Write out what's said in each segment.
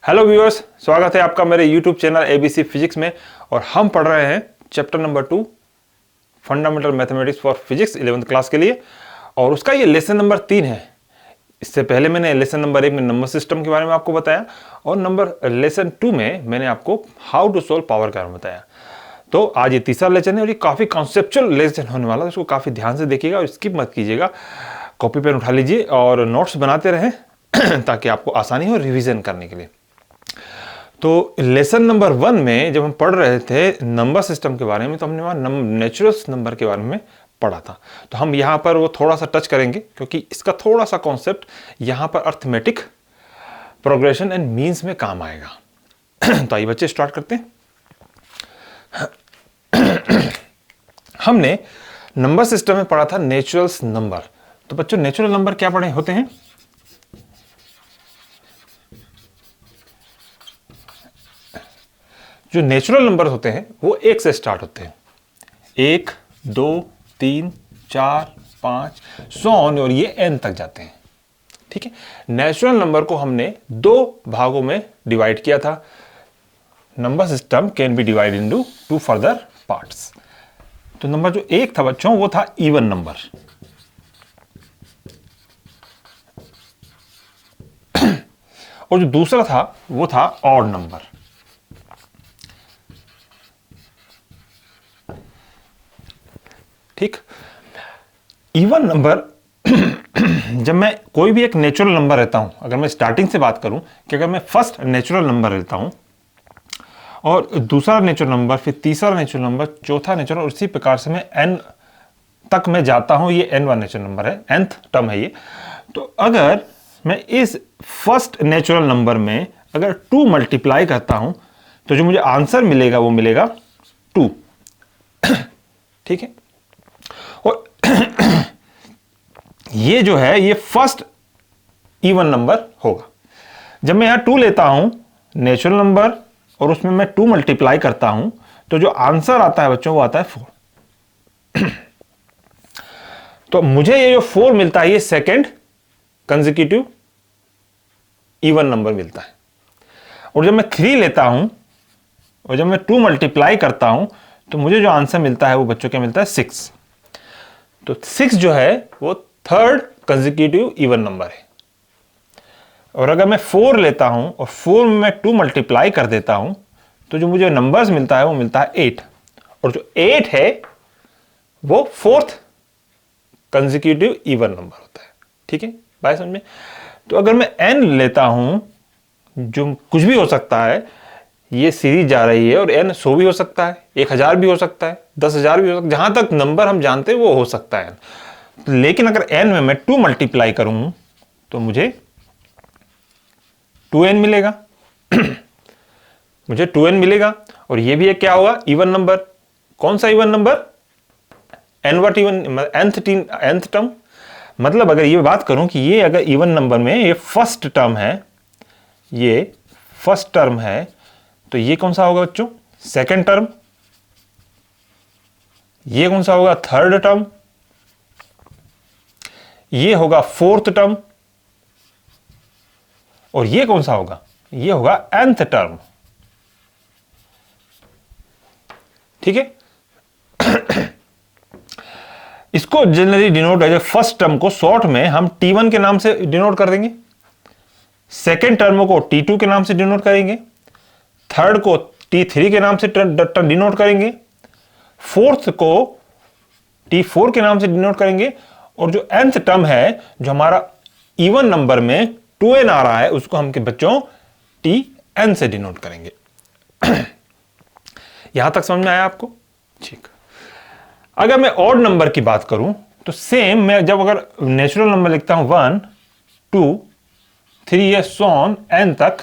Hello viewers, स्वागत है आपका मेरे यूट्यूब चैनल एबीसी फिजिक्स में। और हम पढ़ रहे हैं chapter number 2 fundamental mathematics for physics 11th class के लिए, और उसका ये लेसन नंबर 3 है। इससे पहले मैंने लेसन नंबर 1 में नंबर सिस्टम के बारे में आपको बताया, और लेसन 2 में मैंने आपको हाउ टू सोल्व पावर के बारे में बताया। तो आज ये तीसरा लेसन है और ये काफ़ी कॉन्सेप्चुअल लेसन होने वाला है, इसको काफ़ी ध्यान से देखिएगा और स्किप मत कीजिएगा। कॉपी पेन उठा लीजिए और नोट्स बनाते रहें ताकि आपको आसानी हो रिवीजन करने के लिए। तो लेसन नंबर 1 में जब हम पढ़ रहे थे नंबर सिस्टम के बारे में, तो हमने वहाँ नेचुरल नंबर के बारे में पढ़ा था। तो हम यहाँ पर वो थोड़ा सा टच करेंगे, क्योंकि इसका थोड़ा सा कॉन्सेप्ट यहाँ पर अर्थमेटिक प्रोग्रेशन एंड मीन्स में काम आएगा। तो आइए बच्चे स्टार्ट करते हैं। हमने नंबर सिस्टम में पढ़ा था नेचुरल नंबर। तो बच्चों, नेचुरल नंबर क्या पढ़े होते हैं? जो नेचुरल नंबर होते हैं वो 1 से स्टार्ट होते हैं। 1, 2, 3, 4, 5 सो ऑन, और ये n तक जाते हैं। ठीक है। नेचुरल नंबर को हमने 2 भागों में डिवाइड किया था। Number system can be divide into 2 further parts. तो नंबर जो 1 था बच्चों, वो था इवन नंबर। और जो दूसरा था वो था ऑड नंबर। ठीक। इवन नंबर जब मैं कोई भी एक नेचुरल नंबर रहता हूं, अगर मैं स्टार्टिंग से बात करूं कि अगर मैं फर्स्ट नेचुरल नंबर रहता हूं और दूसरा नेचुरल नंबर, फिर तीसरा नेचुरल नंबर, चौथा नेचुरल, और इसी प्रकार से मैं n तक मैं जाता हूं, ये n1 नेचुरल नंबर है, nth टर्म है ये। तो अगर मैं इस फर्स्ट नेचुरल नंबर में अगर 2 मल्टीप्लाई करता हूं तो जो मुझे आंसर मिलेगा वो मिलेगा 2। ठीक है। और ये जो है ये फर्स्ट इवन नंबर होगा। जब मैं यहां 2 लेता हूं नेचुरल नंबर और उसमें मैं 2 मल्टीप्लाई करता हूं तो जो आंसर आता है बच्चों वो आता है 4। तो मुझे ये जो 4 मिलता है ये सेकंड कंसेक्यूटिव इवन नंबर मिलता है। और जब मैं 3 लेता हूं और जब मैं 2 मल्टीप्लाई करता हूं तो मुझे जो आंसर मिलता है वो बच्चों क्या मिलता है? 6। तो 6 जो है वो थर्ड कंसेक्यूटिव इवन नंबर है। और अगर मैं 4 लेता हूं और 4 में मैं 2 मल्टीप्लाई कर देता हूं तो जो मुझे नंबर्स मिलता है वो मिलता है 8। और जो 8 है वो फोर्थ कंसेक्यूटिव इवन नंबर होता है। ठीक है, बात समझ में? तो अगर मैं n लेता हूं, जो कुछ भी हो सकता है, ये सीरीज जा रही है और n 100 भी हो सकता है, 1000 भी हो सकता है, 10,000 भी हो सकता है, जहां तक नंबर हम जानते हैं वो हो सकता है। लेकिन अगर n में मैं 2 मल्टीप्लाई करूं तो मुझे 2n मिलेगा। मुझे 2n मिलेगा। और ये भी एक क्या होगा? Even number. कौन सा even number? n even, nth term. मतलब अगर ये बात करूं कि ये अगर इवन नंबर में ये फर्स्ट टर्म है, ये फर्स्ट टर्म है, तो ये कौन सा होगा बच्चों? Second term. ये कौन सा होगा? Third term. ये होगा फोर्थ टर्म। और ये कौन सा होगा? ये होगा nth टर्म। ठीक है। इसको generally denote as first term को शॉर्ट में हम T1 के नाम से डिनोट कर देंगे, सेकेंड टर्म को T2 के नाम से डिनोट करेंगे, थर्ड को T3 के नाम से डिनोट करेंगे, फोर्थ को T4 के नाम से डिनोट करेंगे, और जो nth टर्म है जो हमारा इवन नंबर में 2n आ रहा है उसको हम के बच्चों Tn से डिनोट करेंगे। यहां तक समझ में आया आपको? ठीक। अगर मैं ऑड नंबर की बात करूं तो सेम, मैं जब अगर नेचुरल नंबर लिखता हूं 1, 2, 3 सो ऑन n तक,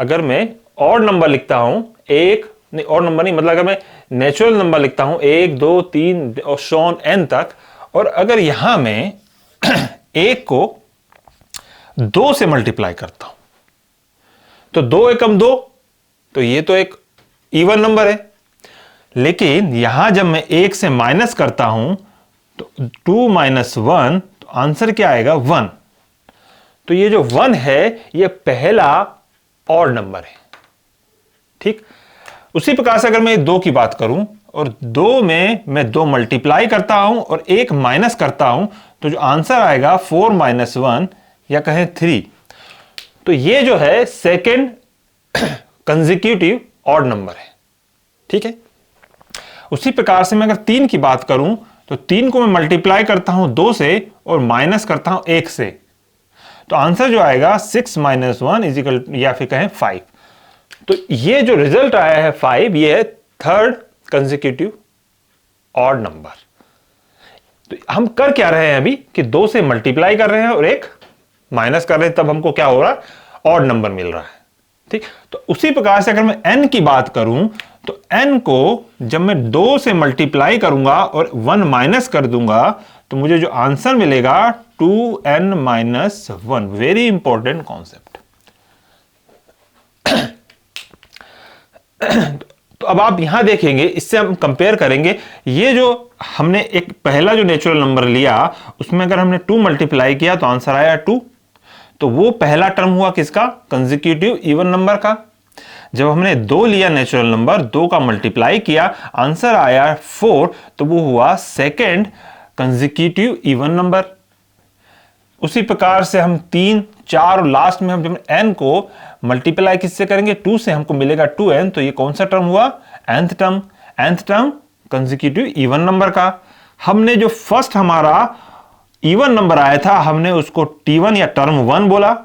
अगर मैं ऑड नंबर लिखता हूं, एक नहीं, ऑड नंबर नहीं, मतलब अगर मैं नेचुरल नंबर लिखता हूं 1, 2, 3 और सो ऑन n तक, और अगर यहां मैं 1 को 2 से मल्टीप्लाई करता हूं तो 2 एकम 2, तो ये तो एक इवन नंबर है। लेकिन यहां जब मैं 1 से माइनस करता हूं तो 2 - 1, तो आंसर क्या आएगा? 1। तो ये जो 1 है ये पहला ऑड नंबर है, ठीक। उसी प्रकार से अगर मैं 2 की बात करूं और 2 में मैं 2 मल्टीप्लाई करता हूं और 1 माइनस करता हूं, तो जो आंसर आएगा 4 - 1 या कहें 3, तो ये जो है सेकेंड कंसेक्यूटिव ऑड नंबर है, ठीक है। उसी प्रकार से मैं अगर 3 की बात करूं तो 3 को मैं मल्टीप्लाई करता हूं 2 से और माइनस करता हूं 1 से, तो आंसर जो आएगा 6 - 1 इजिकल या फिर कहें 5। तो ये जो रिजल्ट आया है 5, ये है थर्ड कंसेक्यूटिव ऑड नंबर। तो हम कर क्या रहे हैं अभी कि 2 से मल्टीप्लाई कर रहे हैं और 1 माइनस कर रहे हैं, तब हमको क्या हो रहा है, ऑड नंबर मिल रहा है, ठीक। तो उसी प्रकार से अगर मैं n की बात करूं तो n को जब मैं 2 से मल्टीप्लाई करूंगा और 1 माइनस कर दूंगा तो मुझे जो आंसर मिलेगा 2n - 1। Very important concept. तो अब आप यहां देखेंगे, इससे हम कंपेयर करेंगे, ये जो हमने एक पहला जो नेचुरल नंबर लिया उसमें अगर हमने 2 मल्टीप्लाई किया तो आंसर आया 2, तो वो पहला टर्म हुआ किसका, कंसेक्यूटिव इवन नंबर का। जब हमने 2 लिया नेचुरल नंबर, 2 का मल्टीप्लाई किया, आंसर आया 4, तो वो हुआ सेकेंड कंसेक्यूटिव इवन नंबर। उसी प्रकार से हम 3, 4 और लास्ट में हम जब n को मल्टीप्लाई किससे करेंगे, 2 से, हमको मिलेगा 2n, तो ये कौन सा टर्म हुआ, nth term. nth term consecutive even number का। हमने जो फर्स्ट हमारा इवन नंबर आया था हमने उसको t1 या टर्म 1 बोला,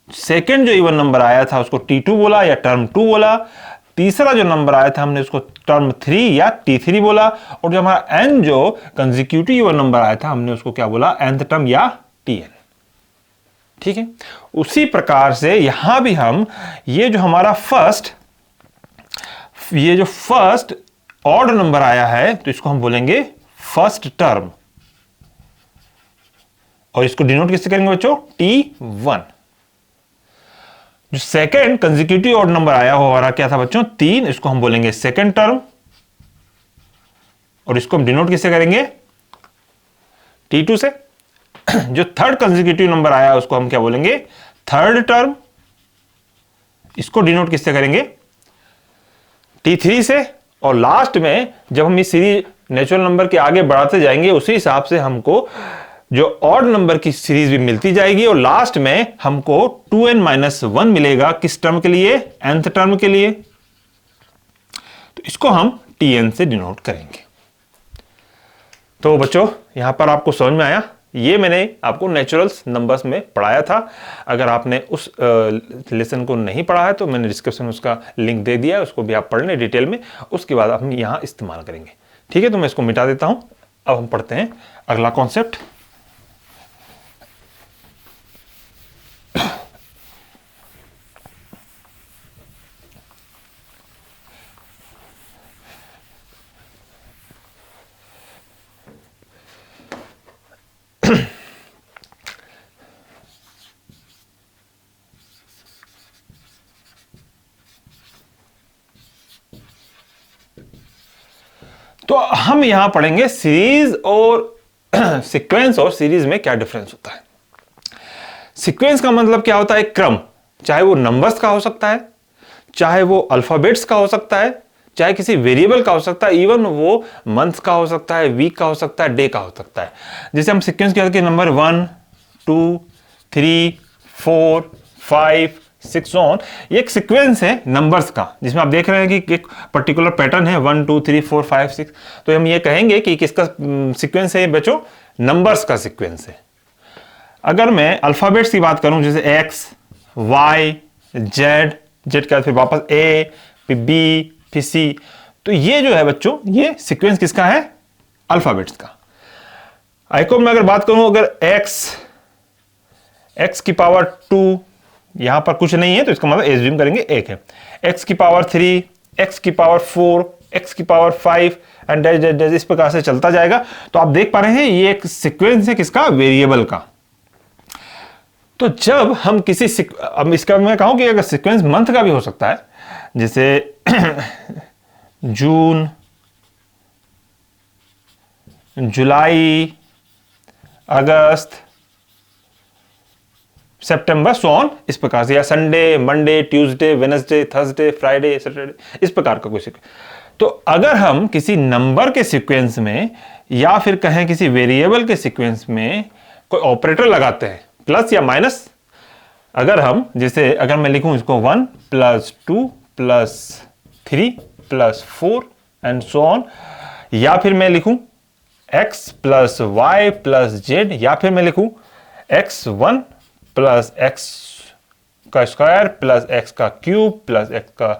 सेकेंड जो इवन नंबर आया था उसको t2 बोला या टर्म 2 बोला, तीसरा जो नंबर आया था हमने उसको टर्म 3 या t3 बोला, और जो हमारा n जो कंसेक्यूटिव इवन नंबर आया था हमने उसको क्या बोला, nth टर्म या tn, ठीक है। उसी प्रकार से यहां भी हम ये जो हमारा फर्स्ट ऑड नंबर आया है तो इसको हम बोलेंगे फर्स्ट टर्म, और इसको डिनोट किससे करेंगे बच्चों, t1। जो सेकेंड कंसेक्यूटिव ऑड नंबर आया हो हमारा क्या था बच्चों, 3, इसको हम बोलेंगे सेकेंड टर्म, और इसको हम डिनोट किससे करेंगे, t2 से। जो थर्ड कंसेक्यूटिव नंबर आया उसको हम क्या बोलेंगे, थर्ड टर्म, इसको डिनोट किससे करेंगे, t3 से। और लास्ट में जब हम इस सीरीज नेचुरल नंबर के आगे बढ़ाते जाएंगे उसी हिसाब से हमको जो ऑड नंबर की सीरीज भी मिलती जाएगी, और लास्ट में हमको 2n - 1 मिलेगा किस टर्म के लिए, nth टर्म के लिए। तो इसको हम tn से डिनोट करेंगे। तो बच्चों यहां पर आपको समझ में आया, ये मैंने आपको नेचुरल्स नंबर्स में पढ़ाया था। अगर आपने उस लेसन को नहीं पढ़ा है तो मैंने डिस्क्रिप्शन में उसका लिंक दे दिया है, उसको भी आप पढ़ लें डिटेल में, उसके बाद हम यहां इस्तेमाल करेंगे, ठीक है। तो मैं इसको मिटा देता हूं। अब हम पढ़ते हैं अगला कॉन्सेप्ट। तो हम यहां पढ़ेंगे सीरीज और सीक्वेंस, और सीरीज में क्या डिफरेंस होता है। सीक्वेंस का मतलब क्या होता है, क्रम, चाहे वो नंबर्स का हो सकता है, चाहे वो अल्फाबेट्स का हो सकता है, चाहे किसी वेरिएबल का हो सकता है, इवन वो मंथ का हो सकता है, वीक का हो सकता है, डे का हो सकता है। जैसे हम सीक्वेंस क्या करते हैं, नंबर 1 2 3 4 5 6 ऑन, ये एक सीक्वेंस है नंबर्स का, जिसमें आप देख रहे हैं कि एक पर्टिकुलर पैटर्न है 1 2 3 4 5 6। तो हम ये कहेंगे कि किसका सीक्वेंस है बच्चों, नंबर्स का सीक्वेंस है। अगर मैं अल्फाबेट्स की बात करूं, जैसे एक्स वाई जेड, जेड के बाद फिर वापस ए फिर बी फिर सी, तो ये जो है बच्चों ये सीक्वेंस किसका है, अल्फाबेट्स का। आइको में अगर बात करूं, अगर एक्स की पावर 2, यहां पर कुछ नहीं है तो इसका मतलब एज्यूम करेंगे 1 है, एक्स की पावर 3, एक्स की पावर 4, एक्स की पावर 5 एंड इस प्रकार से चलता जाएगा। तो आप देख पा रहे हैं ये एक सीक्वेंस है किसका, वेरिएबल का। तो जब हम किसी अब इसका मैं कहूं कि अगर सीक्वेंस मंथ का भी हो सकता है, जैसे जून, जुलाई, अगस्त, सितंबर सो ऑन, इस प्रकार से, या Sunday, Monday, Tuesday, Wednesday, Thursday, Friday, Saturday, इस प्रकार का कोई सीक्वेंस। तो अगर हम किसी नंबर के सीक्वेंस में या फिर कहें किसी वेरिएबल के सीक्वेंस में कोई ऑपरेटर लगाते हैं, प्लस या माइनस, अगर हम जैसे अगर मैं लिखूं इसको 1 + 2 + 3 + 4 एंड सो ऑन, या फिर मैं लिखूं x + y + z, या फिर मैं लिखूं x1 + x का स्क्वायर + x का क्यूब + x का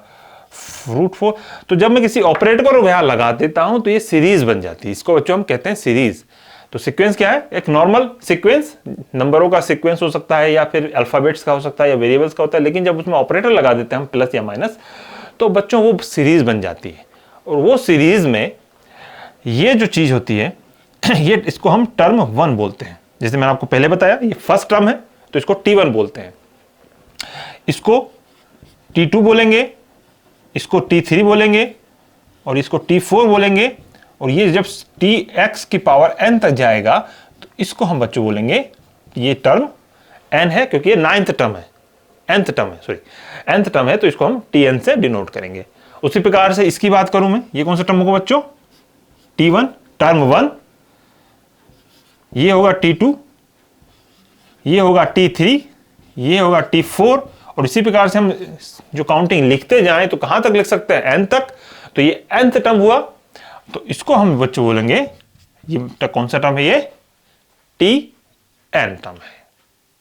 √4। तो जब मैं किसी ऑपरेटर को यहां लगा देता हूं तो ये सीरीज बन जाती है। इसको बच्चों हम कहते हैं सीरीज। तो सीक्वेंस क्या है? एक नॉर्मल सीक्वेंस, नंबरों का सीक्वेंस हो सकता है या फिर अल्फाबेट्स का हो सकता है या वेरिएबल्स का होता है, लेकिन जब उसमें ऑपरेटर लगा देते हैं हम प्लस या माइनस, तो बच्चों वो सीरीज बन जाती है। और वो सीरीज में ये जो चीज होती है ये इसको हम टर्म 1 बोलते हैं। जैसे मैंने आपको पहले बताया ये फर्स्ट टर्म है तो इसको T1 बोलते हैं, इसको T2 बोलेंगे, इसको T3 बोलेंगे और इसको T4 बोलेंगे। और ये जब Tx की पावर n तक जाएगा तो इसको हम बच्चों बोलेंगे, ये टर्म n है क्योंकि ये 9th टर्म है, nth टर्म है, तो इसको हम Tn से डिनोट करेंगे। उसी प्रकार से इसकी बात करूं मैं, ये कौन सा टर्म होगा बच्चों? T1, टर्म 1, ये होगा T2, ये होगा T3, ये होगा T4। और इसी प्रकार से हम जो काउंटिंग लिखते जाएं तो कहां तक लिख सकते हैं? n तक। तो ये nth टर्म हुआ, तो इसको हम बच्चों बोलेंगे, ये कौन सा टर्म है? ये Tn टर्म है।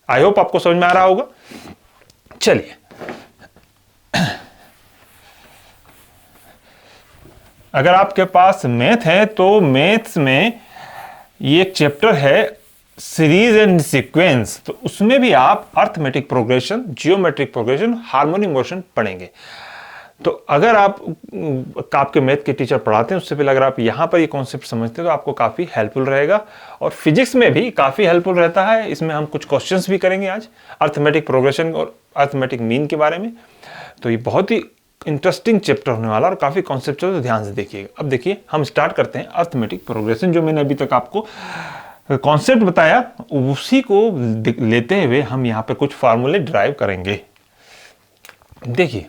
आई होप आपको समझ में आ रहा होगा। चलिए, अगर आपके पास मैथ है तो मैथ्स में ये एक चैप्टर है सीरीज एंड सीक्वेंस, तो उसमें भी आप arithmetic progression, geometric progression, harmonic motion पढ़ेंगे। तो अगर आपके मैथ के टीचर पढ़ाते हैं उससे पहले अगर आप यहाँ पर ये कॉन्सेप्ट समझते हैं तो आपको काफ़ी हेल्पफुल रहेगा। और फिजिक्स में भी काफ़ी हेल्पफुल रहता है। इसमें हम कुछ क्वेश्चंस भी करेंगे आज अर्थमेटिक प्रोग्रेशन और अर्थमेटिक मीन के बारे में। तो ये बहुत ही इंटरेस्टिंग चैप्टर होने वाला और काफ़ी कॉन्सेप्चुअल, तो ध्यान से देखिएगा। अब देखिए हम स्टार्ट करते हैं अर्थमेटिक प्रोग्रेशन। जो मैंने अभी तक आपको कॉन्सेप्ट बताया उसी को लेते हुए हम यहाँ पे कुछ फार्मूले ड्राइव करेंगे। देखिए,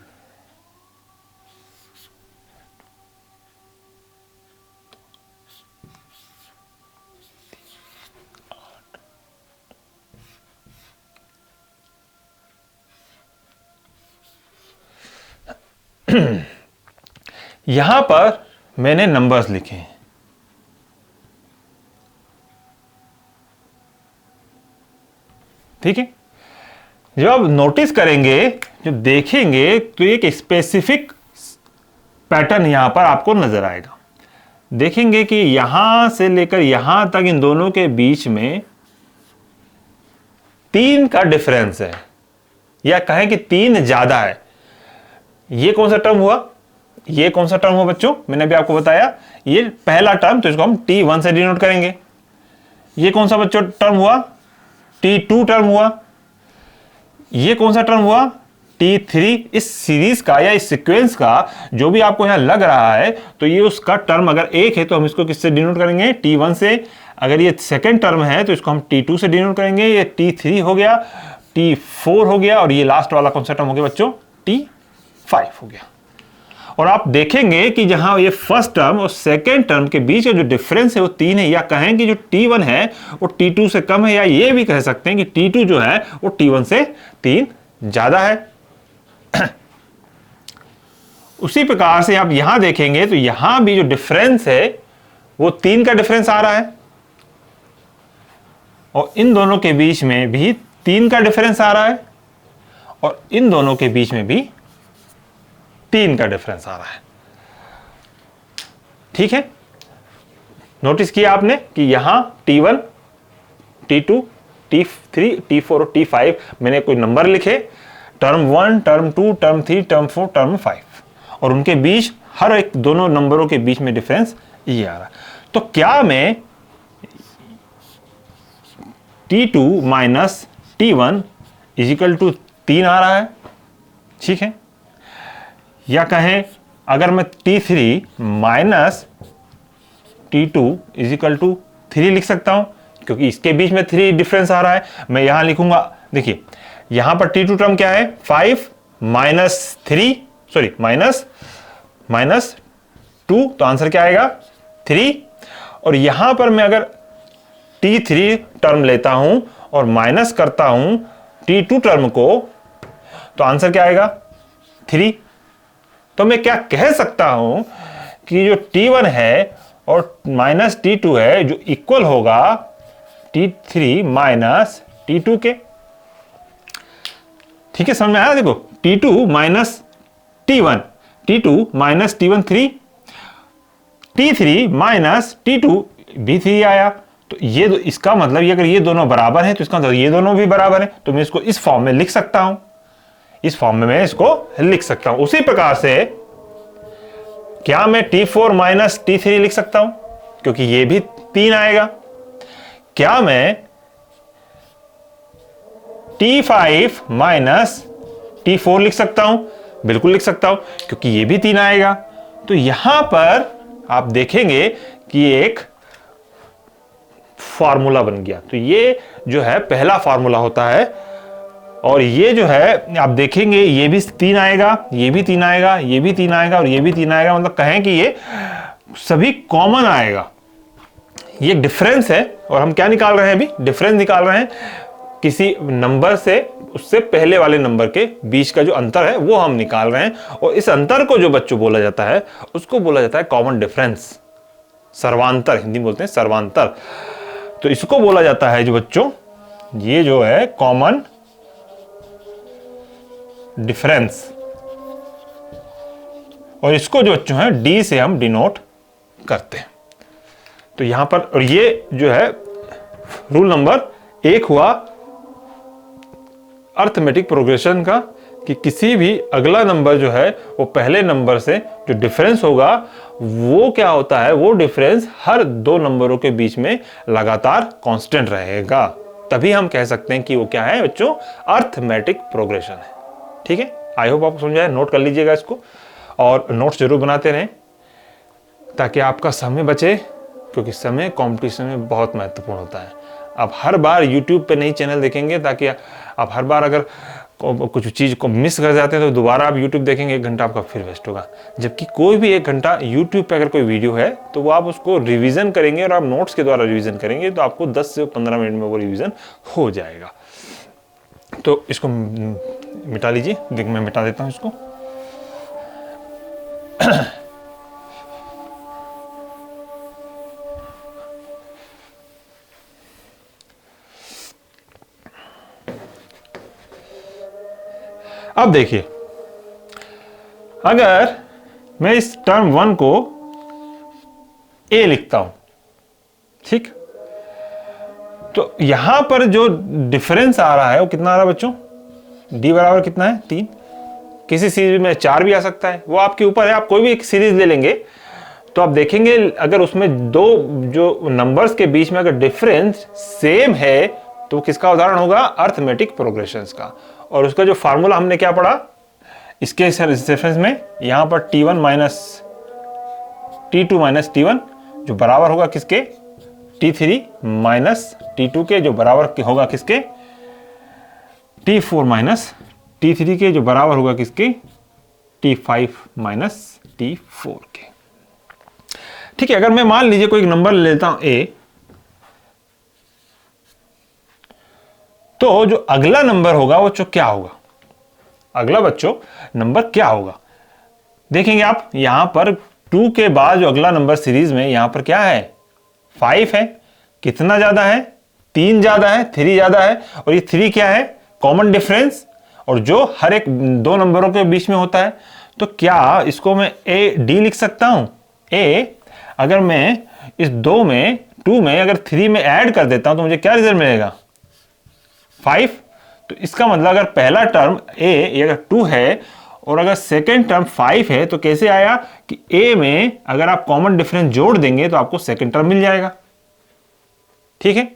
यहां पर मैंने नंबर्स लिखे हैं, ठीक है। जब आप नोटिस करेंगे, जब देखेंगे तो एक स्पेसिफिक पैटर्न यहां पर आपको नजर आएगा। देखेंगे कि यहां से लेकर यहां तक इन दोनों के बीच में 3 का डिफरेंस है, या कहें कि 3 ज्यादा है। ये कौन सा टर्म हुआ? ये कौन सा टर्म हुआ बच्चों? मैंने अभी आपको बताया ये पहला टर्म, तो इसको हम T1 से डिनोट करेंगे। ये कौन सा बच्चों टर्म हुआ? T2 टर्म हुआ। ये कौन सा टर्म हुआ? T3। इस सीरीज का या इस सीक्वेंस का जो भी आपको यहां लग रहा है, तो ये उसका टर्म अगर एक है तो हम इसको किससे डिनोट करेंगे? T1 से। अगर ये सेकेंड टर्म है तो इसको हम T2 से डिनोट करेंगे। ये T3 हो गया, T4 हो गया, और ये लास्ट वाला कौन सा टर्म हो गया बच्चों? T5 हो गया। और आप देखेंगे कि जहां ये फर्स्ट टर्म और सेकेंड टर्म के बीच का जो डिफरेंस है वो 3 है, या कहें कि जो T1 है वो T2 से कम है, या ये भी कह सकते हैं कि T2 जो है वो T1 से 3 ज्यादा है। उसी प्रकार से आप यहां देखेंगे तो यहां भी जो डिफरेंस है वो 3 का डिफरेंस आ रहा है, और इन दोनों के बीच में भी 3 का डिफरेंस आ रहा है, और इन दोनों के बीच में भी 3 का डिफरेंस आ रहा है। ठीक है, नोटिस किया आपने कि यहां T1, T2, T3, T4 और T5 मैंने कोई नंबर लिखे, term 1, term 2, term 3, term 4, term 5, और उनके बीच हर एक दोनों नंबरों के बीच में डिफरेंस ये आ रहा है। तो क्या मैं T2 minus T1 is equal to 3 आ रहा है, ठीक है, या कहें अगर मैं T3 minus T2 is equal to 3 लिख सकता हूं, क्योंकि इसके बीच में 3 डिफरेंस आ रहा है। मैं यहां लिखूंगा देखिए यहां पर T2 टर्म क्या है, 5 माइनस 3, सॉरी माइनस 2, तो आंसर क्या आएगा 3। और यहां पर मैं अगर T3 टर्म लेता हूं और माइनस करता हूं T2 टर्म को, तो आंसर क्या आएगा 3। तो मैं क्या कह सकता हूं कि जो T1 है और माइनस T2 है जो इक्वल होगा T3 माइनस T2 के। ठीक है, समझ में आया? देखो T2 minus T1, T2 minus T1 3, T3 minus T2 भी 3 आया। तो ये इसका मतलब ये अगर ये दोनों बराबर हैं तो इसका मतलब ये दोनों भी बराबर हैं, तो मैं इसको इस फॉर्म में लिख सकता हूं, इस फॉर्म में मैं इसको लिख सकता हूं। उसी प्रकार से क्या मैं T4 माइनस T3 लिख सकता हूं, क्योंकि ये भी 3 आएगा। क्या मैं T5 माइनस T4 लिख सकता हूं? बिल्कुल लिख सकता हूं, क्योंकि ये भी 3 आएगा। तो यहां पर आप देखेंगे कि एक फार्मूला बन गया। तो ये जो है पहला फार्मूला होता है, और ये जो है आप देखेंगे ये भी 3 आएगा, ये भी 3 आएगा, ये भी 3 आएगा और ये भी 3 आएगा। मतलब कहें कि ये सभी कॉमन आएगा। ये डिफरेंस है, और हम क्या निकाल रहे हैं अभी? डिफरेंस निकाल रहे हैं किसी नंबर से उससे पहले वाले नंबर के बीच का जो अंतर है वो हम निकाल रहे हैं। और इस अंतर को जो बच्चों बोला जाता है उसको बोला जाता है कॉमन डिफरेंस, सर्वांतर, हिंदी में बोलते हैं सर्वांतर। तो इसको बोला जाता है जो बच्चों, ये जो है कॉमन डिफरेंस, और इसको जो बच्चों है डी से हम डिनोट करते हैं। तो यहां पर, और ये जो है रूल नंबर 1 हुआ अर्थमेटिक प्रोग्रेशन का, कि किसी भी अगला नंबर जो है वो पहले नंबर से जो डिफरेंस होगा वो क्या होता है, वो डिफरेंस हर दो नंबरों के बीच में लगातार कांस्टेंट रहेगा। तभी हम कह सकते हैं कि वो क्या है बच्चों, अर्थमेटिक प्रोग्रेशन है। ठीक है, आई होप आपको समझ आया। नोट कर लीजिएगा इसको, और नोट्स जरूर बनाते रहें ताकि आपका समय बचे, क्योंकि समय कंपटीशन में बहुत महत्वपूर्ण होता है। आप हर बार YouTube पे नई चैनल देखेंगे, ताकि आप हर बार अगर कुछ चीज़ को मिस कर जाते हैं तो दोबारा आप YouTube देखेंगे, 1 घंटा आपका फिर वेस्ट होगा। जबकि कोई भी 1 घंटा YouTube पे अगर कोई वीडियो है तो वो आप उसको रिवीजन करेंगे और आप नोट्स के द्वारा रिवीजन करेंगे तो आपको 10 से 15 मिनट में वो रिवीजन हो जाएगा। तो इसको मिटा लीजिए, देख मैं मिटा देता हूँ इसको। अब देखिए, अगर मैं इस टर्म 1 को a लिखता हूं, ठीक, तो यहां पर जो डिफरेंस आ रहा है वो कितना आ रहा है बच्चों? d बराबर कितना है? 3। किसी सीरीज में 4 भी आ सकता है, वो आपके ऊपर है। आप कोई भी एक सीरीज ले लेंगे तो आप देखेंगे अगर उसमें दो जो नंबर्स के बीच में अगर डिफरेंस सेम है तो किसका उदाहरण होगा? अर्थमेटिक प्रोग्रेशंस का। और उसका जो फार्मूला हमने क्या पढ़ा इसके रेफरेंस में, यहां पर T1 minus T2 minus T1 जो बराबर होगा किसके? T3 माइनस T2 के, जो बराबर होगा किसके? T4 माइनस T3 के, जो बराबर होगा किसके? T5 माइनस T4 के। ठीक है, अगर मैं मान लीजिए कोई नंबर ले लेता हूं a, तो जो अगला नंबर होगा वो क्या होगा? अगला बच्चों नंबर क्या होगा? देखेंगे आप यहां पर 2 के बाद जो अगला नंबर सीरीज में यहां पर क्या है? 5 है। कितना ज्यादा है? 3 ज्यादा है, 3 ज्यादा है। और ये 3 क्या है? कॉमन डिफरेंस, और जो हर एक दो नंबरों के बीच में होता है। तो क्या इसको मैं a d लिख सकता हूं? a अगर मैं इस 2 में अगर 3 में ऐड कर देता हूं तो मुझे क्या रिजल्ट मिलेगा? 5। तो इसका मतलब अगर पहला टर्म a अगर 2 है और अगर सेकेंड टर्म 5 है तो कैसे आया कि a में अगर आप कॉमन डिफरेंस जोड़ देंगे तो आपको सेकेंड टर्म मिल जाएगा। ठीक है,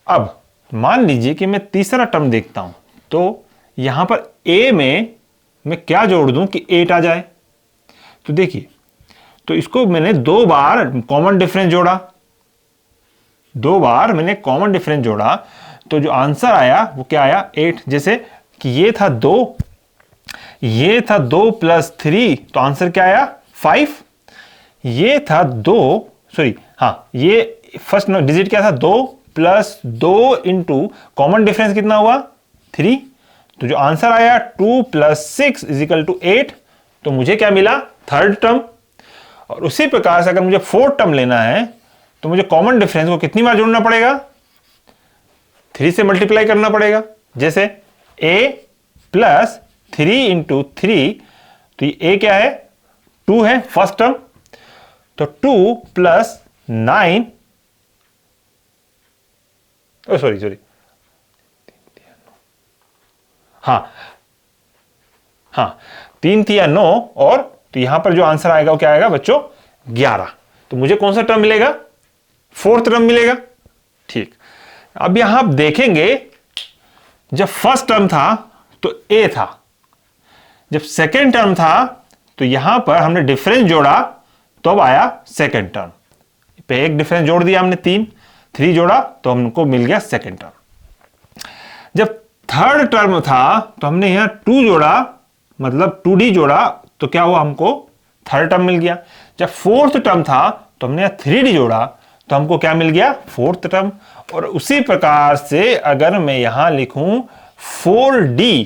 अब मान लीजिए कि मैं तीसरा टर्म देखता हूं, तो यहां पर a में मैं क्या जोड़ दूं कि 8 आ जाए? तो देखिए, तो इसको मैंने 2 बार कॉमन डिफरेंस जोड़ा, 2 बार मैंने कॉमन डिफरेंस जोड़ा, तो जो आंसर आया वो क्या आया 8। जैसे कि ये था 2, ये था 2 प्लस 3, तो आंसर क्या आया 5। ये था 2, सॉरी हाँ, ये फर्स्ट डिजिट क्या था 2 प्लस 2 इंटू कॉमन डिफरेंस कितना हुआ 3, तो जो आंसर आया 2 प्लस 6 इज इक्वल टू 8। तो मुझे क्या मिला थर्ड टर्म। और उसी प्रकार से अगर मुझे फोर्थ टर्म लेना है तो मुझे कॉमन डिफरेंस को कितनी बार जोड़ना पड़ेगा 3 से मल्टीप्लाई करना पड़ेगा। जैसे a प्लस 3 इंटू 3, तो ये a क्या है 2 है फर्स्ट टर्म, तो 2 प्लस 9, सॉरी हाँ 3 3 9, और तो यहां पर जो आंसर आएगा वो क्या आएगा बच्चों 11। तो मुझे कौन सा टर्म मिलेगा फोर्थ टर्म मिलेगा। ठीक, अब यहां आप देखेंगे जब फर्स्ट टर्म था तो a था, जब सेकेंड टर्म था तो यहां पर हमने डिफरेंस जोड़ा तो अब आया सेकेंड टर्म पे एक डिफरेंस जोड़ दिया हमने 3 जोड़ा तो हमको मिल गया सेकेंड टर्म। जब थर्ड टर्म था तो हमने यहां 2 जोड़ा मतलब 2d जोड़ा तो क्या हुआ हमको थर्ड टर्म मिल गया। जब फोर्थ टर्म था तो हमने 3d जोड़ा तो हमको क्या मिल गया फोर्थ टर्म। और उसी प्रकार से अगर मैं यहां लिखूं 4d,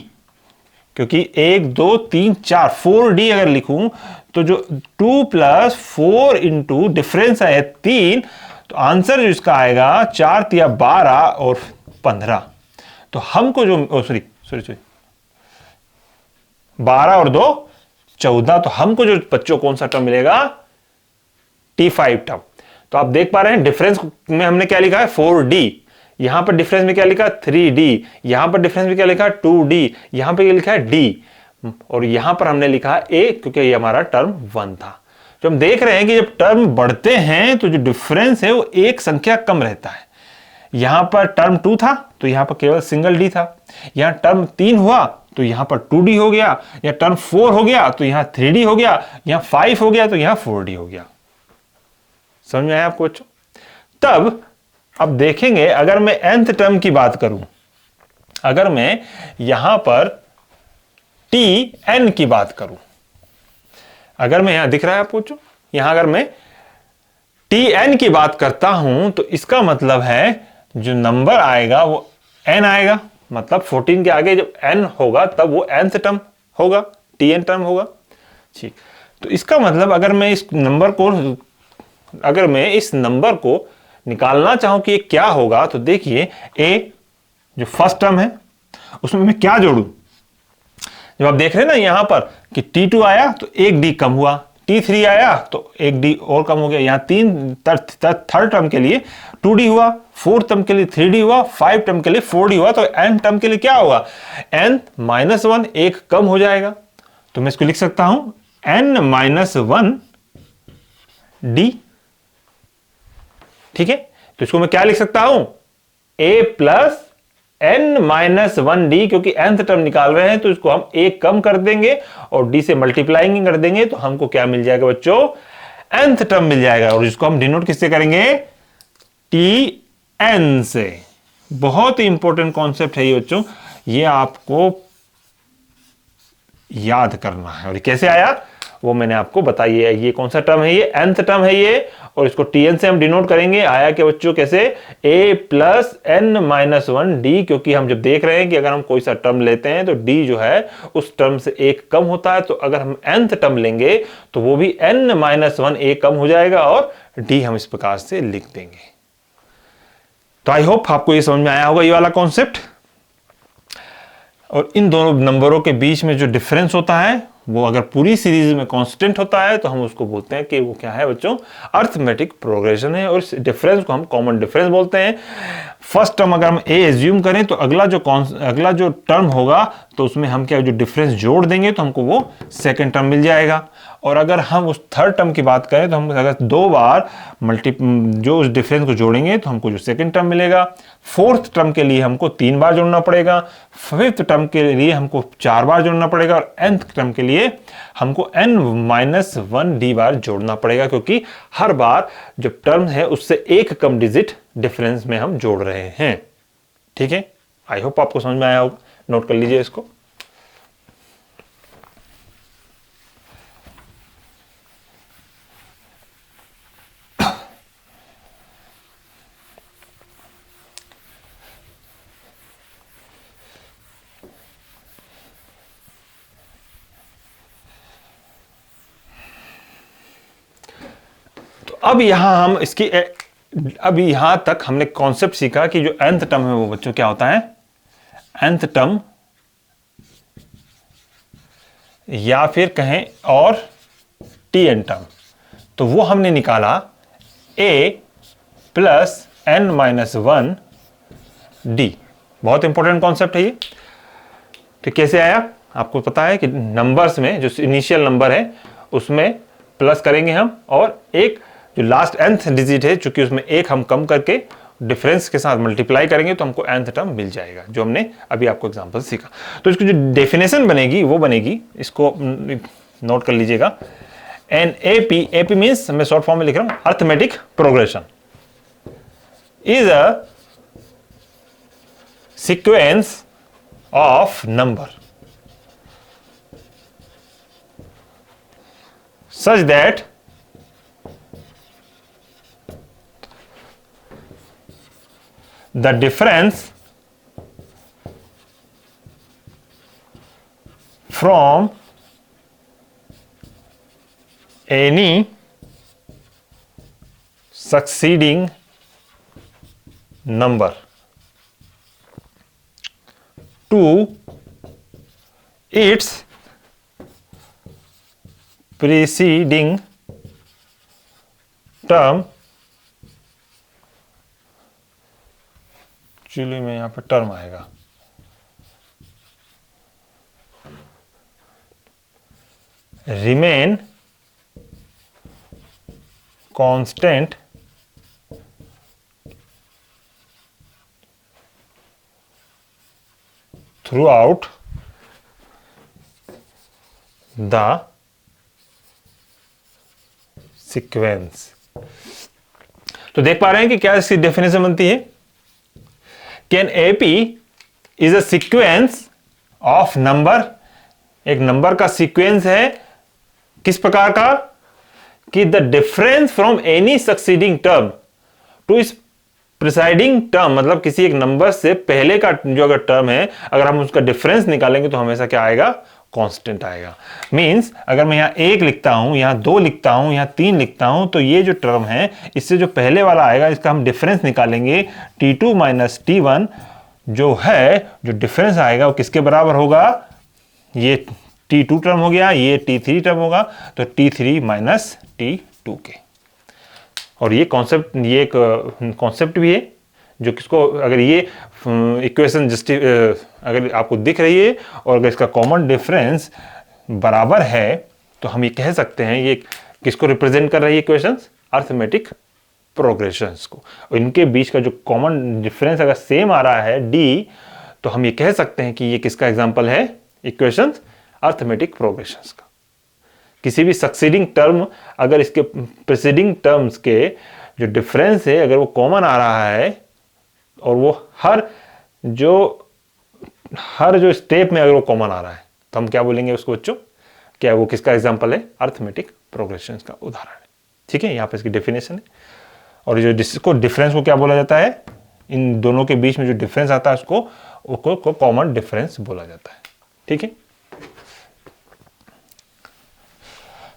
क्योंकि 1 2 3 4 4d अगर लिखूं तो जो 2 प्लस 4 इंटू डिफरेंस है 3, तो आंसर जो इसका आएगा 4 3 12 और 15। तो हमको जो सॉरी 12 और 2 14, तो हमको जो बच्चों कौन सा टर्म मिलेगा T5 टर्म। तो आप देख पा रहे हैं डिफरेंस में हमने क्या लिखा है 4d, यहां पर डिफरेंस में क्या लिखा 3d, यहां पर डिफरेंस में क्या लिखा 2d, यहां पर क्या लिखा है d, और यहां पर हमने लिखा है a क्योंकि ये हमारा टर्म 1 था। जो हम देख रहे हैं कि जब टर्म बढ़ते हैं तो जो डिफरेंस है वो एक संख्या कम रहता है। यहां पर टर्म 2 था तो यहां पर केवल सिंगल d था, यहां टर्म 3 हुआ तो यहां पर 2d हो गया, या टर्म 4 हो गया तो यहां 3d हो गया, यहां 5 हो गया तो यहां 4d हो गया। समझ में आया आपको बच्चों। तब अब देखेंगे अगर मैं nth टर्म की बात करूं, अगर मैं यहां पर tn की बात करूं, अगर मैं यहां दिख रहा है आपको बच्चों, यहां अगर मैं tn की बात करता हूं तो इसका मतलब है जो नंबर आएगा वो n आएगा, मतलब 14 के आगे जब n होगा तब वो nth टर्म होगा, tn टर्म होगा। ठीक, तो इसका मतलब अगर मैं इस नंबर को निकालना चाहूं कि ये क्या होगा, तो देखिए a जो फर्स्ट टर्म है उसमें मैं क्या जोड़ूं। जब आप देख रहे हैं ना यहां पर कि t2 आया तो 1 d कम हुआ, t3 आया तो 1 d और कम हो गया, यहां थर्ड टर्म के लिए 2d हुआ, फोर्थ टर्म के लिए 3d हुआ, 5 टर्म के लिए 4d हुआ, तो n टर्म के लिए क्या होगा n माइनस 1 एक कम हो जाएगा। तो मैं इसको लिख सकता हूं n माइनस 1 d। ठीक है, तो इसको मैं क्या लिख सकता हूं a plus n minus 1d, क्योंकि nth टर्म निकाल रहे हैं तो इसको हम एक कम कर देंगे और d से मल्टीप्लाइंग कर देंगे तो हमको क्या मिल जाएगा बच्चों nth टर्म मिल जाएगा, और इसको हम डिनोट किससे करेंगे tn से। बहुत ही इंपॉर्टेंट कॉन्सेप्ट है ये बच्चों, ये आपको याद करना है। और कैसे आया वो मैंने आपको बताई है, ये कौन सा टर्म है ये nth टर्म है ये, और इसको tn से हम डिनोट करेंगे। आया कि बच्चों कैसे a plus n minus 1d, क्योंकि हम जब देख रहे हैं कि अगर हम कोई सा टर्म लेते हैं तो d जो है उस टर्म से एक कम होता है, तो अगर हम nth टर्म लेंगे तो वो भी n माइनस 1 एक कम हो जाएगा और d हम इस प्रकार से लिख देंगे। तो आई होप आपको ये समझ में आया होगा ये वाला कॉन्सेप्ट। और इन दोनों नंबरों के बीच में जो डिफरेंस होता है वो अगर पूरी सीरीज में कांस्टेंट होता है तो हम उसको बोलते हैं कि वो क्या है बच्चों अर्थमेटिक प्रोग्रेशन है, और इस डिफरेंस को हम कॉमन डिफरेंस बोलते हैं। फर्स्ट टर्म अगर हम a एज्यूम करें तो अगला जो टर्म होगा तो उसमें हम क्या जो डिफरेंस जोड़ देंगे तो हमको वो सेकंड टर्म मिल जाएगा। और अगर हम उस थर्ड टर्म की बात करें तो हम अगर 2 बार जो उस डिफरेंस को जोड़ेंगे तो हमको जो सेकंड टर्म मिलेगा। फोर्थ टर्म के लिए हमको 3 बार जोड़ना पड़ेगा, फिफ्थ टर्म के लिए हमको 4 बार जोड़ना पड़ेगा, और nth टर्म के लिए हमको n माइनस 1d बार जोड़ना पड़ेगा, क्योंकि हर बार जो टर्म है उससे एक कम डिजिट डिफरेंस में हम जोड़ रहे हैं। ठीक है, आई होप आपको समझ में आया होगा, नोट कर लीजिए इसको। अब यहां हम इसकी अब यहां तक हमने कॉन्सेप्ट सीखा कि जो nth टर्म है वो बच्चों क्या होता है, nth टर्म या फिर कहें और tn टर्म, तो वो हमने निकाला a plus n minus 1 d। बहुत इंपॉर्टेंट कॉन्सेप्ट है ये। तो कैसे आया आपको पता है कि नंबर्स में जो इनिशियल नंबर है उसमें प्लस करेंगे हम, और एक जो लास्ट nth डिजिट है चूंकि उसमें एक हम कम करके डिफरेंस के साथ मल्टीप्लाई करेंगे तो हमको nth टर्म मिल जाएगा, जो हमने अभी आपको एग्जांपल सीखा। तो इसकी जो डेफिनेशन बनेगी वो बनेगी, इसको नोट कर लीजिएगा, एन एपी मीन्स मैं शॉर्ट फॉर्म में लिख रहा हूं, arithmetic progression is a sequence of number such that the difference from any succeeding number to its preceding term, actually में यहां पर टर्म आएगा, remain constant throughout the sequence. तो देख पा रहे हैं कि क्या इसकी डेफिनेशन बनती है, an AP is a sequence of number, एक नंबर का सीक्वेंस है, किस प्रकार का, कि the difference from any succeeding term to its preceding term, मतलब किसी एक नंबर से पहले का जो अगर टर्म है, अगर हम उसका डिफरेंस निकालेंगे तो हमेशा क्या आएगा, कांस्टेंट आएगा। मींस अगर मैं यहां 1 लिखता हूं, यहां 2 लिखता हूं, यहां 3 लिखता हूं, तो ये जो टर्म है इससे जो पहले वाला आएगा इसका हम डिफरेंस निकालेंगे, t2 माइनस t1 जो है, जो डिफरेंस आएगा वो किसके बराबर होगा, ये t2 टर्म हो गया, ये t3 टर्म होगा, तो t3 माइनस t2 के। और ये कॉन्सेप्ट, ये एक कॉन्सेप्ट भी है जो किसको, अगर ये इक्वेशन अगर आपको दिख रही है और अगर इसका कॉमन डिफरेंस बराबर है तो हम ये कह सकते हैं ये किसको रिप्रेजेंट कर रही है इक्वेशंस, अर्थमेटिक प्रोग्रेशंस को। और इनके बीच का जो कॉमन डिफरेंस अगर सेम आ रहा है d, तो हम ये कह सकते हैं कि ये किसका एग्जांपल है, इक्वेशंस अर्थमेटिक प्रोग्रेशंस का। किसी भी सक्सीडिंग टर्म अगर इसके प्रीसीडिंग टर्म्स के जो डिफरेंस है अगर वो कॉमन आ रहा है और वो हर जो स्टेप में अगर वो कॉमन आ रहा है तो हम क्या बोलेंगे उसको बच्चों, क्या वो किसका एग्जांपल है, अर्थमेटिक प्रोग्रेशन का उदाहरण है। ठीक है, यहाँ पे इसकी डेफिनेशन है। और जो डिफरेंस को क्या बोला जाता है, इन दोनों के बीच में जो डिफरेंस आता है उसको कॉमन डिफरेंस बोला जाता है। ठीक है,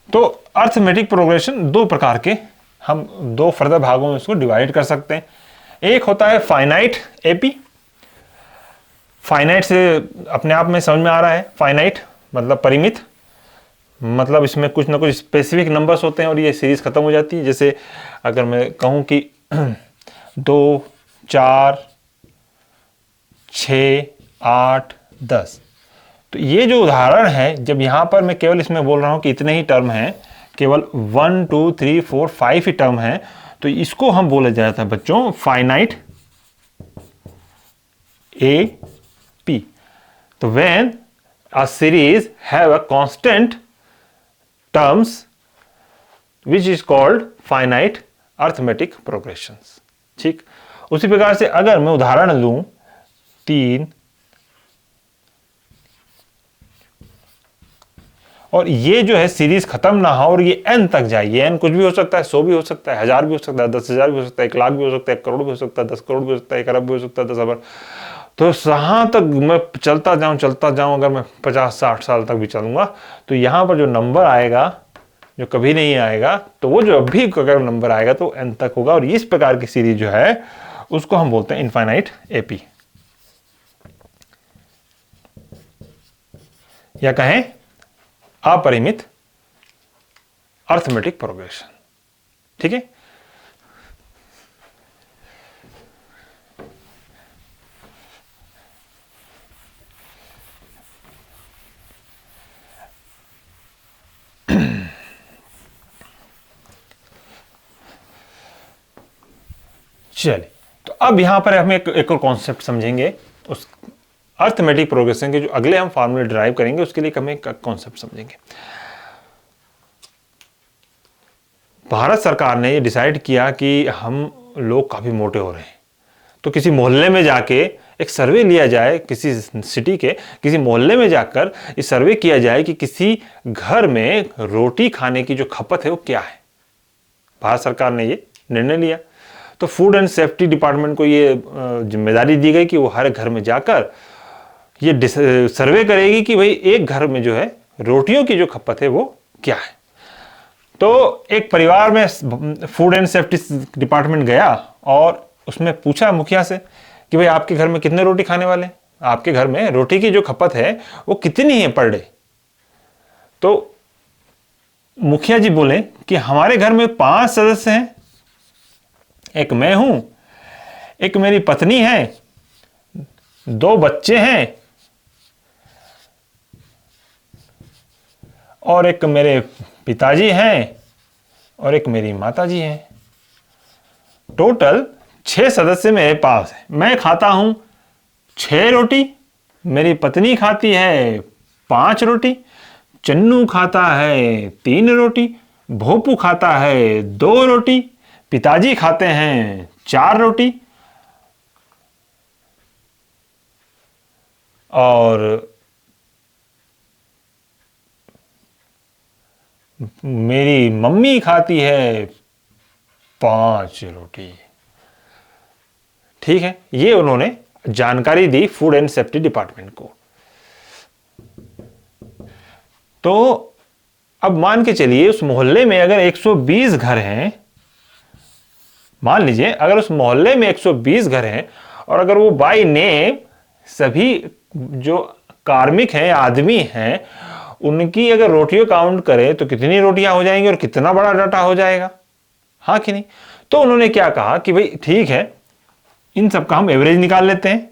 तो अर्थमेटिक प्रोग्रेशन दो प्रकार के, हम दो फर्दर भागों में इसको डिवाइड कर सकते हैं। एक होता है फाइनाइट एपी, फाइनाइट से अपने आप में समझ में आ रहा है, फाइनाइट मतलब परिमित, मतलब इसमें कुछ ना कुछ स्पेसिफिक नंबर्स होते हैं और ये सीरीज खत्म हो जाती है। जैसे अगर मैं कहूँ कि 2, 4, 6, 8, 10, तो ये जो उदाहरण है, जब यहाँ पर मैं केवल इसमें बोल रहा हूँ कि इतने ही टर्म हैं, केवल 1, 2, 3, 4, 5 ही टर्म हैं, तो इसको हम बोला जाता है बच्चों फाइनाइट ए पी। तो when a series have a constant terms which is called finite arithmetic progressions. ठीक, उसी प्रकार से अगर मैं उदाहरण लूं 3, और ये जो है सीरीज खत्म ना हो और ये n तक जाए। ये n कुछ भी हो सकता है, 100 भी हो सकता है, 1000 भी हो सकता है, 10,000 भी हो सकता है, 1 लाख भी हो सकता है, 1 करोड़ भी हो सकता है, 10 करोड़ भी हो सकता है, 1 अरब भी हो सकता है, 10 अरब। तो जहां तक मैं चलता जाऊं, अगर मैं 50-60 साल तक भी चलूंगा, तो यहां पर जो नंबर आएगा, जो कभी नहीं आएगा, तो वो जो अभी अगर नंबर आएगा तो n तक होगा। और इस प्रकार की सीरीज जो है उसको हम बोलते हैं इनफाइनाइट एपी, या कहें अपरिमित अर्थमेटिक प्रोग्रेशन। ठीक है, चलिए, तो अब यहां पर हम एक और कॉन्सेप्ट समझेंगे। उस अर्थमेटिक प्रोग्रेशन के जो अगले हम फॉर्मूले ड्राइव करेंगे उसके लिए हम एक कॉन्सेप्ट समझेंगे। भारत सरकार ने ये डिसाइड किया कि हम लोग काफी मोटे हो रहे हैं, तो किसी मोहल्ले में जाके एक सर्वे लिया जाए, किसी सिटी के किसी मोहल्ले में जाकर ये सर्वे किया जाए कि किसी घर में रोटी खाने की जो खपत है वो क्या है। भारत सरकार ने ये निर्णय लिया, तो फूड एंड सेफ्टी डिपार्टमेंट को ये जिम्मेदारी दी गई कि वो हर घर में जाकर ये सर्वे करेगी कि भाई एक घर में जो है रोटियों की जो खपत है वो क्या है। तो एक परिवार में फूड एंड सेफ्टी डिपार्टमेंट गया और उसमें पूछा मुखिया से कि भाई आपके घर में कितने रोटी खाने वाले हैं, आपके घर में रोटी की जो खपत है वो कितनी है पर डे। तो मुखिया जी बोले कि हमारे घर में 5 सदस्य हैं, एक मैं हूं, एक मेरी पत्नी है, 2 बच्चे हैं और एक मेरे पिताजी हैं और एक मेरी माताजी हैं। टोटल 6 सदस्य मेरे पास है। मैं खाता हूं 6 रोटी, मेरी पत्नी खाती है 5 रोटी, चन्नू खाता है 3 रोटी, भोपू खाता है 2 रोटी, पिताजी खाते हैं 4 रोटी, और मेरी मम्मी खाती है 5 रोटी। ठीक है, ये उन्होंने जानकारी दी फूड एंड सेफ्टी डिपार्टमेंट को। तो अब मान के चलिए उस मोहल्ले में अगर 120 घर हैं, मान लीजिए अगर उस मोहल्ले में 120 घर हैं और अगर वो बाय नेम सभी जो कार्मिक हैं, आदमी हैं, उनकी अगर रोटियों काउंट करें तो कितनी रोटियां हो जाएंगी और कितना बड़ा डाटा हो जाएगा, हाँ कि नहीं। तो उन्होंने क्या कहा कि भाई ठीक है, इन सबका हम एवरेज निकाल लेते हैं,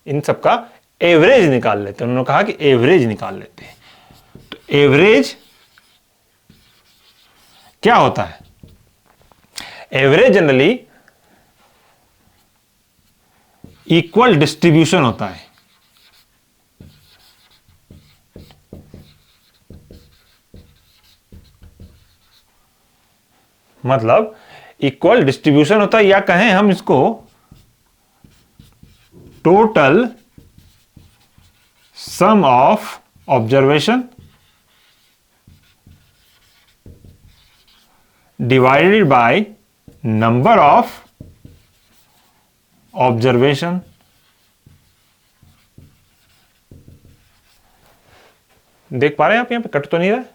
इन सबका एवरेज निकाल लेते हैं। उन्होंने कहा कि एवरेज निकाल लेते हैं। तो एवरेज क्या होता है? एवरेज जनरली इक्वल डिस्ट्रीब्यूशन होता है। मतलब इक्वल डिस्ट्रीब्यूशन होता है, या कहें हम इसको total sum of observation divided by number of observation. देख पा रहे हैं आप? यहां पे कट तो नहीं रहा है,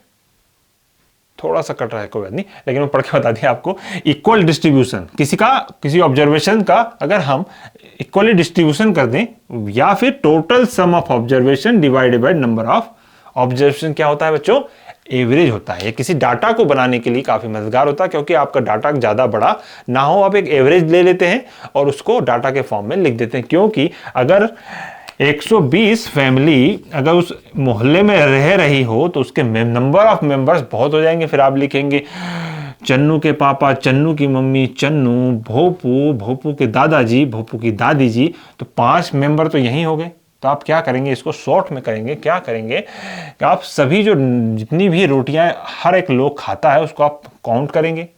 थोड़ा सा कट रहा है, कोई बात नहीं, लेकिन मैं पढ़ के बता दिया आपको। इक्वल डिस्ट्रीब्यूशन किसी ऑब्जर्वेशन का अगर हम इक्वली डिस्ट्रीब्यूशन कर दें, या फिर total sum of observation divided by number of observation. क्या होता है बच्चों? एवरेज होता है। ये किसी डाटा को बनाने के लिए काफी मददगार होता है, क्योंकि आपका डाटा ज्यादा बड़ा ना हो, आप एक एवरेज ले लेते हैं और उसको डाटा के फॉर्म में लिख देते हैं। क्योंकि अगर 120 फैमिली अगर उस मोहल्ले में रह रही हो तो उसके नंबर ऑफ मेंबर्स बहुत हो जाएंगे। फिर आप लिखेंगे चन्नू के पापा, चन्नू की मम्मी, चन्नू, भोपू, भोपू के दादाजी, भोपू की दादी जी, तो 5 मेंबर तो यही हो गए। तो आप क्या करेंगे? इसको शॉर्ट में करेंगे। क्या करेंगे कि आप सभी जो जितनी भी रोटियां हर एक लोग खाता है उसको आप काउंट करेंगे।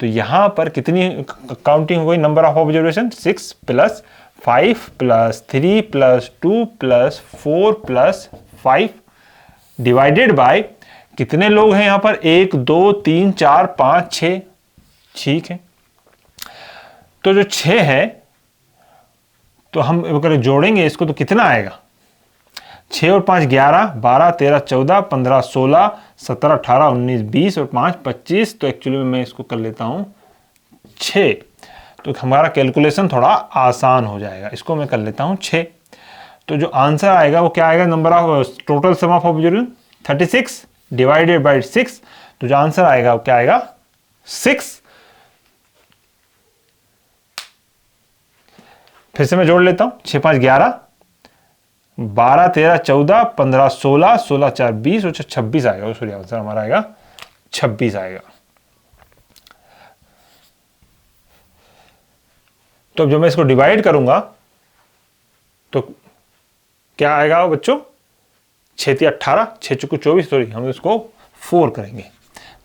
तो यहां पर कितनी काउंटिंग हो गई? Number of observation 6 + 5 plus 3 plus 2 plus 4 plus 5 divided by कितने लोग हैं यहां पर, 1 2 3 4 5 6। ठीक है, तो जो 6 है तो हम अगर जोड़ेंगे इसको तो कितना आएगा, 6 और 5 11, 12 13 14 15 16 17 18 19 20 और 5 25। तो एक्चुअली में मैं इसको कर लेता हूं 6, तो हमारा कैलकुलेशन थोड़ा आसान हो जाएगा। इसको मैं कर लेता हूं 6। तो जो आंसर आएगा वो क्या आएगा, number of total sum of observation 36 divided by 6। तो जो आंसर आएगा वो क्या आएगा, 6। फिर से मैं जोड़ लेता हूं, 6 5 11, 12 13 14 15 16 16 4 20 और 26 आएगा। सॉरी, आंसर हमारा आएगा 26 आएगा। तो अब जब मैं इसको डिवाइड करूंगा तो क्या आएगा बच्चों, 6 3 18, 6 चौके 24। सॉरी, हम इसको 4 करेंगे,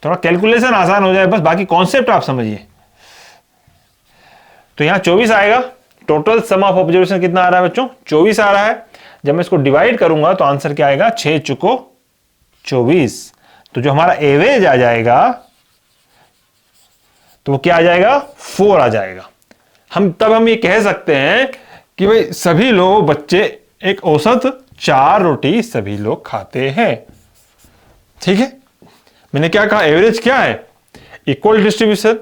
थोड़ा कैलकुलेशन आसान हो जाए, बस बाकी कॉन्सेप्ट आप समझिए। तो यहां 24 आएगा। टोटल सम ऑफ ऑब्जर्वेशन कितना आ रहा है बच्चों, 24 आ रहा है। जब मैं इसको डिवाइड करूंगा तो आंसर क्या आएगा, 6 चौको 24। तो जो हमारा एवरेज आ जाएगा तो वो क्या आ जाएगा, 4 आ जाएगा। हम ये कह सकते हैं कि भाई सभी लोग बच्चे एक औसत 4 रोटी सभी लोग खाते हैं। ठीक है, मैंने क्या कहा, एवरेज क्या है, इक्वल डिस्ट्रीब्यूशन,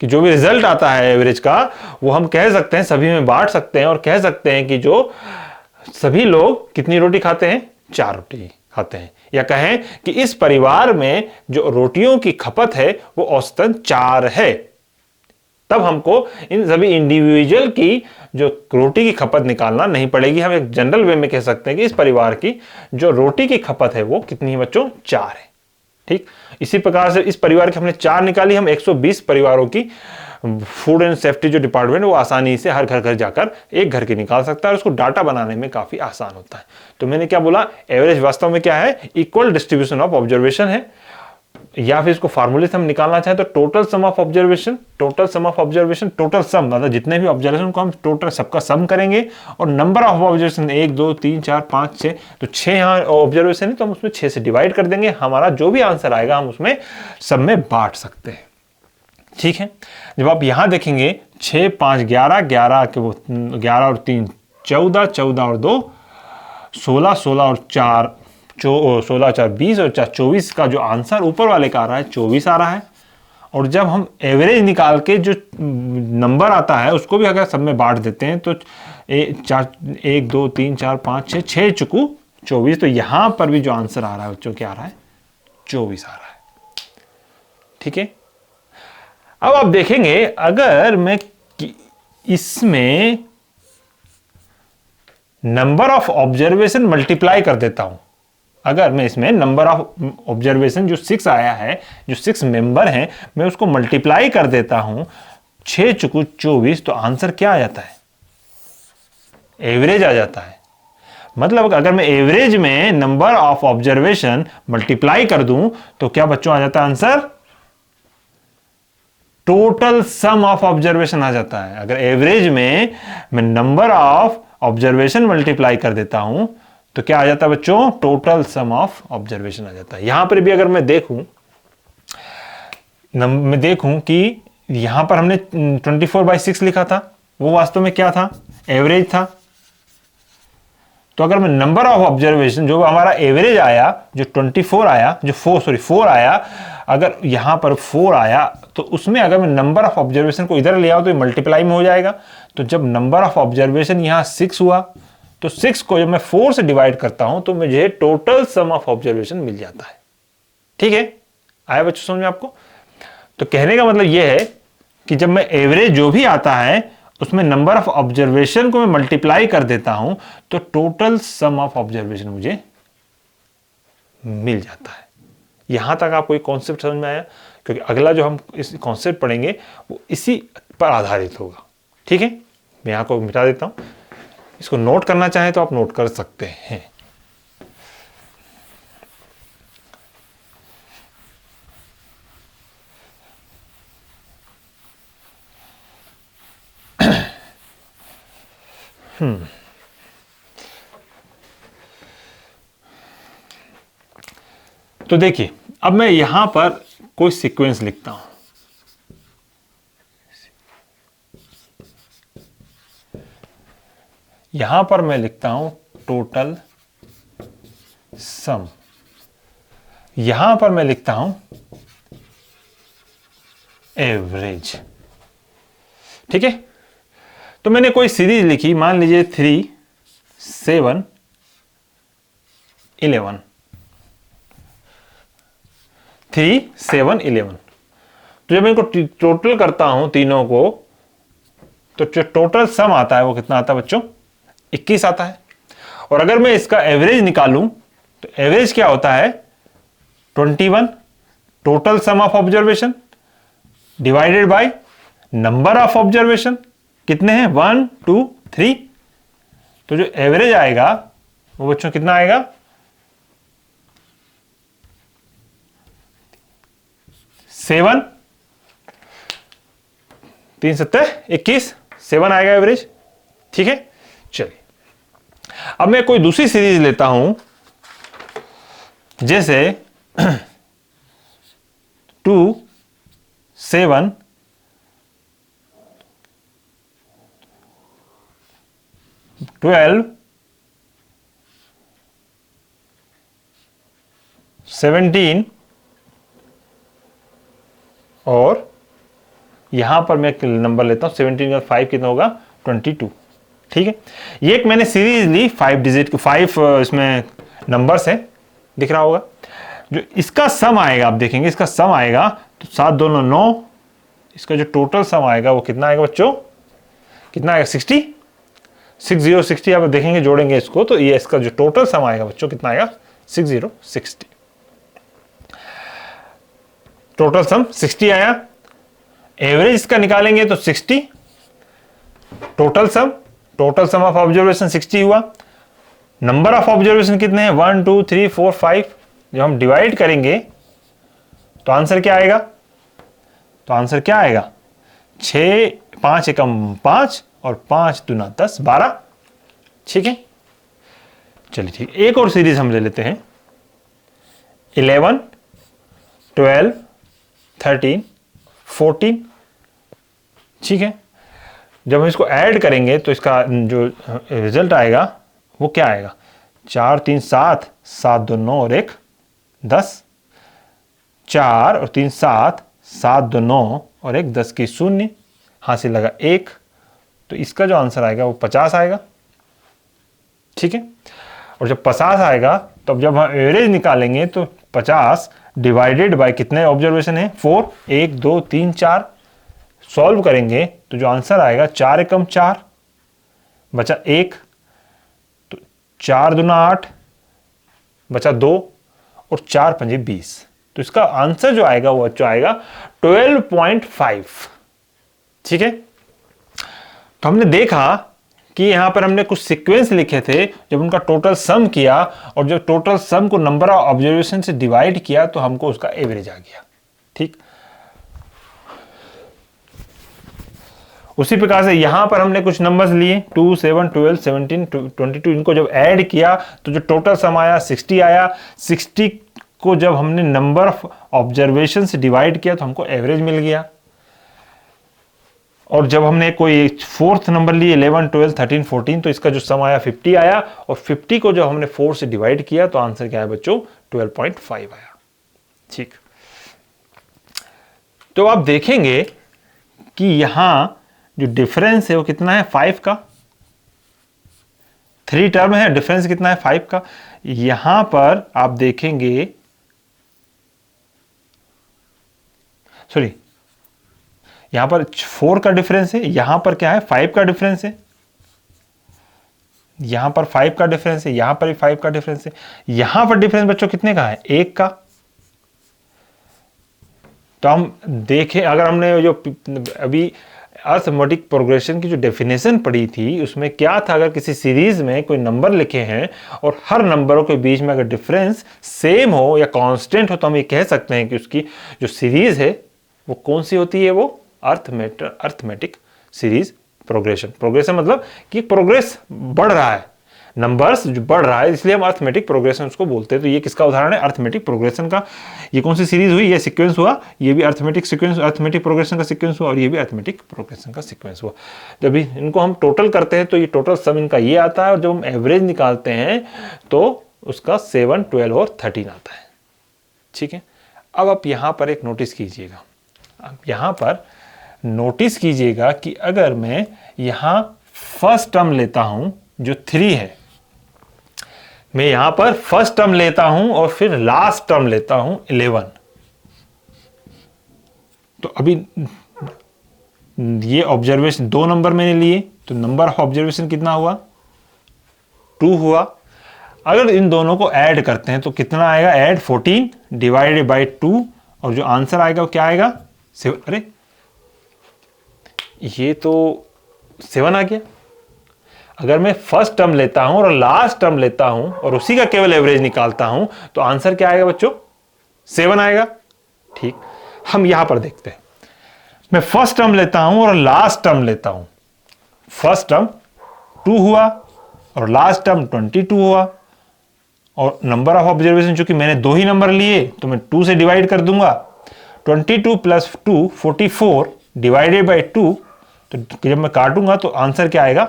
कि जो भी रिजल्ट आता है एवरेज का वो हम कह सकते हैं सभी में बांट सकते हैं और कह सकते हैं कि जो सभी लोग कितनी रोटी खाते हैं, 4 रोटी खाते हैं। या कहें कि इस परिवार में जो रोटियों की खपत है वो औसतन 4 है। तब हमको इन सभी इंडिविजुअल की जो रोटी की खपत निकालना नहीं पड़ेगी। हम एक जनरल वे में कह सकते हैं कि इस परिवार की जो रोटी की खपत है वो कितनी है बच्चों, 4 है। ठीक, इसी प्रकार से इस परिवार की हमने 4 निकाली, हम 120 परिवारों की फूड एंड सेफ्टी जो डिपार्टमेंट वो आसानी से हर घर घर जाकर एक घर की निकाल सकता है और उसको डाटा बनाने में काफी आसान होता है। तो मैंने क्या बोला, एवरेज वास्तव में क्या है, इक्वल डिस्ट्रीब्यूशन ऑफ ऑब्जर्वेशन है। या फिर इसको फार्मूले से हम निकालना चाहें तो total sum of observation, total sum of observation, total sum मतलब जितने भी ऑब्जर्वेशन को हम टोटल सबका सम करेंगे और नंबर ऑफ ऑब्जर्वेशन 1 2 3 4 5 6, तो 6 यहाँ ऑब्जर्वेशन है तो हम उसमें 6 से डिवाइड कर देंगे। हमारा जो भी आंसर आएगा हम उसमें सब में बांट सकते हैं। ठीक है, जब आप यहां देखेंगे 6 5 11 11 के वो 11 और 3 14 14 और 2 16 16 और 4 16 4 20 और 4 24 का जो आंसर ऊपर वाले का आ रहा है 24 आ रहा है। और जब हम एवरेज निकाल के जो नंबर आता है उसको भी अगर सब में बांट देते हैं तो 1 2 3 4 5 6 6 चुकू 24। तो यहां पर भी जो आंसर आ रहा है बच्चों क्या आ रहा है, 24 आ रहा है। ठीक है, अब आप देखेंगे अगर मैं इसमें नंबर ऑफ ऑब्जर्वेशन मल्टीप्लाई कर देता हूं, अगर मैं इसमें नंबर ऑफ ऑब्जर्वेशन जो 6 आया है, जो 6 मेंबर हैं, मैं उसको मल्टीप्लाई कर देता हूं 6 चुकू 24, तो आंसर क्या आ जाता है, एवरेज आ जाता है। मतलब अगर मैं एवरेज में नंबर ऑफ ऑब्जर्वेशन मल्टीप्लाई कर दूं तो क्या बच्चों आ जाता है answer, total sum of observation आ जाता है। अगर एवरेज में मैं नंबर ऑफ ऑब्जर्वेशन मल्टीप्लाई कर देता हूं तो क्या आ जाता है बच्चों, टोटल सम ऑफ ऑब्जर्वेशन आ जाता है। यहां पर भी अगर मैं देखूं कि यहां पर हमने 24/6 लिखा था, वो वास्तव में क्या था, एवरेज था। तो अगर मैं नंबर ऑफ ऑब्जर्वेशन जो हमारा एवरेज आया, जो 24 आया, जो 4 आया, अगर यहां पर 4 आया तो उसमें अगर मैं नंबर ऑफ ऑब्जर्वेशन को इधर ले आओ तो ये मल्टीप्लाई में हो जाएगा। तो जब नंबर ऑफ ऑब्जर्वेशन यहां 6 हुआ तो 6 को जब मैं 4 से डिवाइड करता हूं तो मुझे टोटल सम ऑफ ऑब्जर्वेशन मिल जाता है। ठीक है, आया बच्चों समझ में आपको? तो कहने का मतलब यह है कि जब मैं एवरेज जो भी आता है उसमें नंबर ऑफ ऑब्जर्वेशन को मैं मल्टीप्लाई कर देता हूं तो टोटल सम ऑफ ऑब्जर्वेशन मुझे मिल जाता है। यहां तक आपको ये कॉन्सेप्ट समझ में आया? क्योंकि अगला जो हम इस कॉन्सेप्ट पढ़ेंगे वो इसी पर आधारित होगा। ठीक है, मैं यहां को मिटा देता हूं, इसको नोट करना चाहें तो आप नोट कर सकते हैं। तो देखिए, अब मैं यहां पर कोई सीक्वेंस लिखता हूं। यहां पर मैं लिखता हूं टोटल सम, यहां पर मैं लिखता हूं एवरेज। ठीक है, तो मैंने कोई सीरीज लिखी, मान लीजिए 3, 7, 11, 3, 7, 11। तो जब मैं इनको टोटल करता हूं तीनों को, तो जो टोटल सम आता है वो कितना आता है बच्चों? 21 आता है। और अगर मैं इसका एवरेज निकालूं तो एवरेज क्या होता है? 21 total sum of observation divided by number of observation. कितने हैं? 1, 2, 3। तो जो एवरेज आएगा वो बच्चों कितना आएगा? 7, 3 7 21, 7 आएगा एवरेज। ठीक है, चलिए अब मैं कोई दूसरी सीरीज लेता हूं, जैसे 2, 7, 12, 17 और यहां पर मैं नंबर लेता हूं 17 का 5 कितना होगा? 22। ठीक है, ये एक मैंने सीरीज ली 5 डिजिट, 5 इसमें नंबर्स है, दिख रहा होगा। जो इसका सम आएगा, आप देखेंगे इसका सम आएगा तो 7 2 9, इसका जो टोटल सम आएगा वो कितना आएगा बच्चों? कितना आएगा? 60, 60 60। आप देखेंगे जोड़ेंगे इसको तो ये इसका जो टोटल सम आएगा बच्चों कितना आएगा? 60 60। टोटल सम 60 आया। एवरेज इसका निकालेंगे तो 60। टोटल सम ऑफ ऑब्जर्वेशन 60 हुआ। नंबर ऑफ ऑब्जर्वेशन कितने हैं? 1 2 3 4 5। जब हम डिवाइड करेंगे तो आंसर क्या आएगा? 6 5 एकम 5 और 5 दूना 10 12। ठीक है, चलिए ठीक, एक और सीरीज हम ले लेते हैं 11 12 13 14। ठीक है, जब हम इसको ऐड करेंगे तो इसका जो रिजल्ट आएगा वो क्या आएगा? 4 3 7, 7 2 9 और 1 10। 4 और 3 7, 7 2 9 और 1 10 की 0, हासिल लगा 1। तो इसका जो आंसर आएगा वो 50 आएगा। ठीक है, और जब 50 आएगा तो अब जब हम एवरेज निकालेंगे तो 50 डिवाइडेड बाय कितने ऑब्जर्वेशन है? 4, 1 2 3 4। सॉल्व करेंगे तो जो आंसर आएगा 4 एकम 4 बचा 1, तो 4 दूना 8 बचा 2 और 4 पंजे 20। तो इसका आंसर जो आएगा वो जो आएगा 12.5। ठीक है, तो हमने देखा कि यहां पर हमने कुछ सीक्वेंस लिखे थे, जब उनका टोटल सम किया और जब टोटल सम को नंबर ऑफ ऑब्जर्वेशन से डिवाइड किया तो हमको उसका एवरेज आ गया। ठीक, उसी प्रकार से यहां पर हमने कुछ नंबर्स लिए 2 7 12 17 22। इनको जब ऐड किया तो जो टोटल सम आया 60 आया। 60 को जब हमने नंबर ऑफ ऑब्जर्वेशन से डिवाइड किया तो हमको एवरेज मिल गया। और जब हमने कोई फोर्थ नंबर लिए 11 12 13 14 तो इसका जो सम आया 50 आया। और 50 को जब हमने 4 से डिवाइड किया तो आंसर क्या है बच्चों? 12.5 आया। ठीक, तो आप देखेंगे कि यहां जो डिफरेंस है वो कितना है? 5 का। 3 टर्म है, डिफरेंस कितना है? 5 का। यहां पर आप देखेंगे, सॉरी, यहां पर 4 का डिफरेंस है, यहां पर क्या है? 5 का डिफरेंस है। यहां पर 5 का डिफरेंस है, यहां पर भी 5 का डिफरेंस है। यहां पर डिफरेंस बच्चों कितने का है? 1 का। तो हम देखें, अगर हमने जो अभी अरिथमेटिक प्रोग्रेशन की जो डेफिनेशन पढ़ी थी उसमें क्या था? अगर किसी सीरीज में कोई नंबर लिखे हैं और हर नंबरों के बीच में अगर डिफरेंस सेम हो या कांस्टेंट हो तो हम ये कह सकते हैं कि उसकी जो सीरीज है वो कौन सी होती है? वो अरिथमेटिक सीरीज प्रोग्रेशन। प्रोग्रेशन मतलब कि प्रोग्रेस बढ़ रहा है, नंबर्स जो बढ़ रहा है, इसलिए हम अर्थमेटिक प्रोग्रेशन उसको बोलते हैं। तो ये किसका उदाहरण है? अर्थमेटिक प्रोग्रेशन का। ये कौन सी सीरीज हुई? ये सीक्वेंस हुआ, ये भी अर्थमेटिक सीक्वेंस, अर्थमेटिक प्रोग्रेशन का सीक्वेंस हुआ, और ये भी अर्थमेटिक प्रोग्रेशन का सीक्वेंस हुआ। जब इनको हम टोटल करते हैं तो ये टोटल सम इनका ये आता है, और जब हम एवरेज निकालते हैं तो उसका 7, 12 और 13 आता है। ठीक है, अब आप यहां पर एक नोटिस कीजिएगा, अब यहां पर नोटिस कीजिएगा कि अगर मैं यहां फर्स्ट टर्म लेता हूं जो 3 है, मैं यहां पर फर्स्ट टर्म लेता हूं और फिर लास्ट टर्म लेता हूं 11, तो अभी ये ऑब्जर्वेशन 2 नंबर मैंने लिए, तो नंबर ऑफ ऑब्जर्वेशन कितना हुआ? 2 हुआ। अगर इन दोनों को ऐड करते हैं तो कितना आएगा? ऐड 14 डिवाइडेड बाय 2, और जो आंसर आएगा वो क्या आएगा? 7। अरे ये तो 7 आ गया। अगर मैं फर्स्ट टर्म लेता हूं और लास्ट टर्म लेता हूं और उसी का केवल एवरेज निकालता हूं तो आंसर क्या आएगा बच्चों? 7 आएगा। ठीक, हम यहां पर देखते हैं। मैं फर्स्ट टर्म लेता हूं और लास्ट टर्म लेता हूं। फर्स्ट टर्म 2 हुआ और लास्ट टर्म 22 हुआ, और नंबर ऑफ ऑब्जर्वेशन चूंकि मैंने 2 ही नंबर लिए तो मैं 2 से डिवाइड कर दूंगा। 22 प्लस 2 44 डिवाइडेड बाई 2, तो जब मैं काटूंगा तो आंसर क्या आएगा?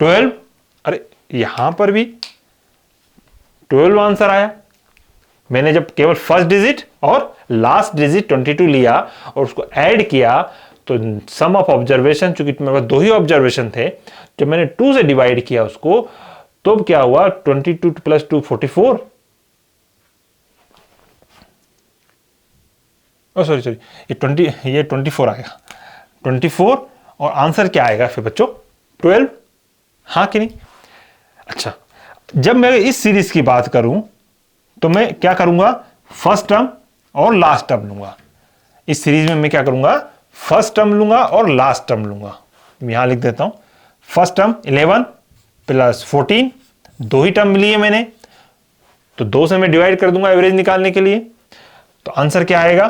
12। अरे यहां पर भी 12 आंसर आया। मैंने जब केवल फर्स्ट डिजिट और लास्ट डिजिट 22 लिया और उसको ऐड किया तो सम ऑफ ऑब्जर्वेशन, चूंकि मेरे पास 2 ही ऑब्जर्वेशन थे, जब मैंने 2 से डिवाइड किया उसको तो क्या हुआ? 22 प्लस 2 44, सॉरी ये 24 आएगा, 24, और आंसर क्या आएगा फिर बच्चों? 12। हाँ कि नहीं? अच्छा, जब मैं इस सीरीज की बात करूं तो मैं क्या करूंगा? फर्स्ट टर्म और लास्ट टर्म लूंगा। इस सीरीज में मैं क्या करूंगा? फर्स्ट टर्म लूंगा और लास्ट टर्म लूंगा। यहां लिख देता हूं, फर्स्ट टर्म 11 प्लस 14, 2 ही टर्म लिए मैंने, तो 2 से मैं डिवाइड कर दूंगा एवरेज निकालने के लिए, तो आंसर क्या आएगा?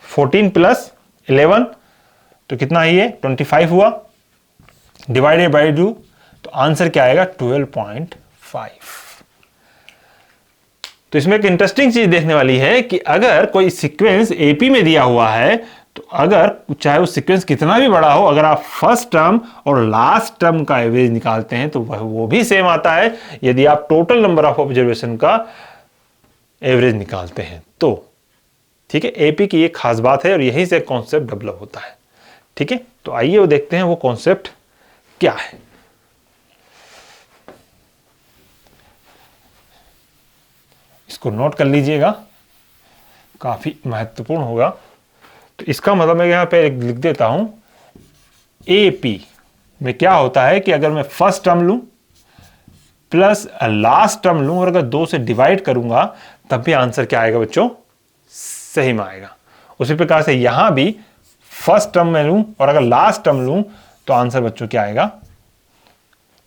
14 प्लस 11, तो कितना है ये? 25 हुआ, डिवाइडेड बाई 2, तो आंसर क्या आएगा? 12.5। तो इसमें एक इंटरेस्टिंग चीज देखने वाली है कि अगर कोई सीक्वेंस एपी में दिया हुआ है तो अगर चाहे वो सीक्वेंस कितना भी बड़ा हो, अगर आप फर्स्ट टर्म और लास्ट टर्म का एवरेज निकालते हैं तो वो भी सेम आता है यदि आप टोटल नंबर ऑफ ऑब्जर्वेशन का एवरेज निकालते हैं तो। ठीक है, एपी की एक खास बात है और यहीं से कॉन्सेप्ट डेवलप होता है। ठीक है, तो आइए वो देखते हैं वो कॉन्सेप्ट क्या है। इसको नोट कर लीजिएगा, काफी महत्वपूर्ण होगा। तो इसका मतलब मैं यहां पे लिख देता हूं, एपी में क्या होता है कि अगर मैं फर्स्ट टर्म लूं प्लस लास्ट टर्म लूं और अगर 2 से डिवाइड करूंगा तब भी आंसर क्या आएगा बच्चों? सही में आएगा। उसी प्रकार से यहां भी फर्स्ट टर्म में लूं और अगर लास्ट टर्म लूं तो आंसर बच्चों क्या आएगा?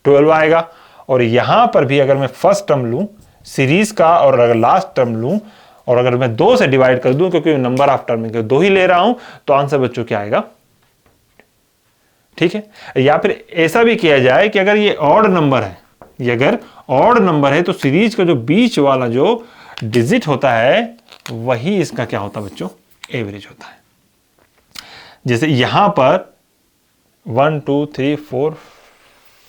12 आएगा। और यहां पर भी अगर मैं फर्स्ट टर्म लूं सीरीज का और अगर लास्ट टर्म लूं और अगर मैं 2 से डिवाइड कर दूं क्योंकि नंबर ऑफ टर्म 2 ही ले रहा हूं तो आंसर बच्चों क्या आएगा? ठीक है, या फिर ऐसा भी किया जाए कि अगर ये ऑड नंबर है, ये अगर ऑड नंबर है तो सीरीज का जो बीच वाला जो डिजिट होता है वही इसका क्या होता है बच्चों? एवरेज होता है। जैसे यहां पर 1 2 3 4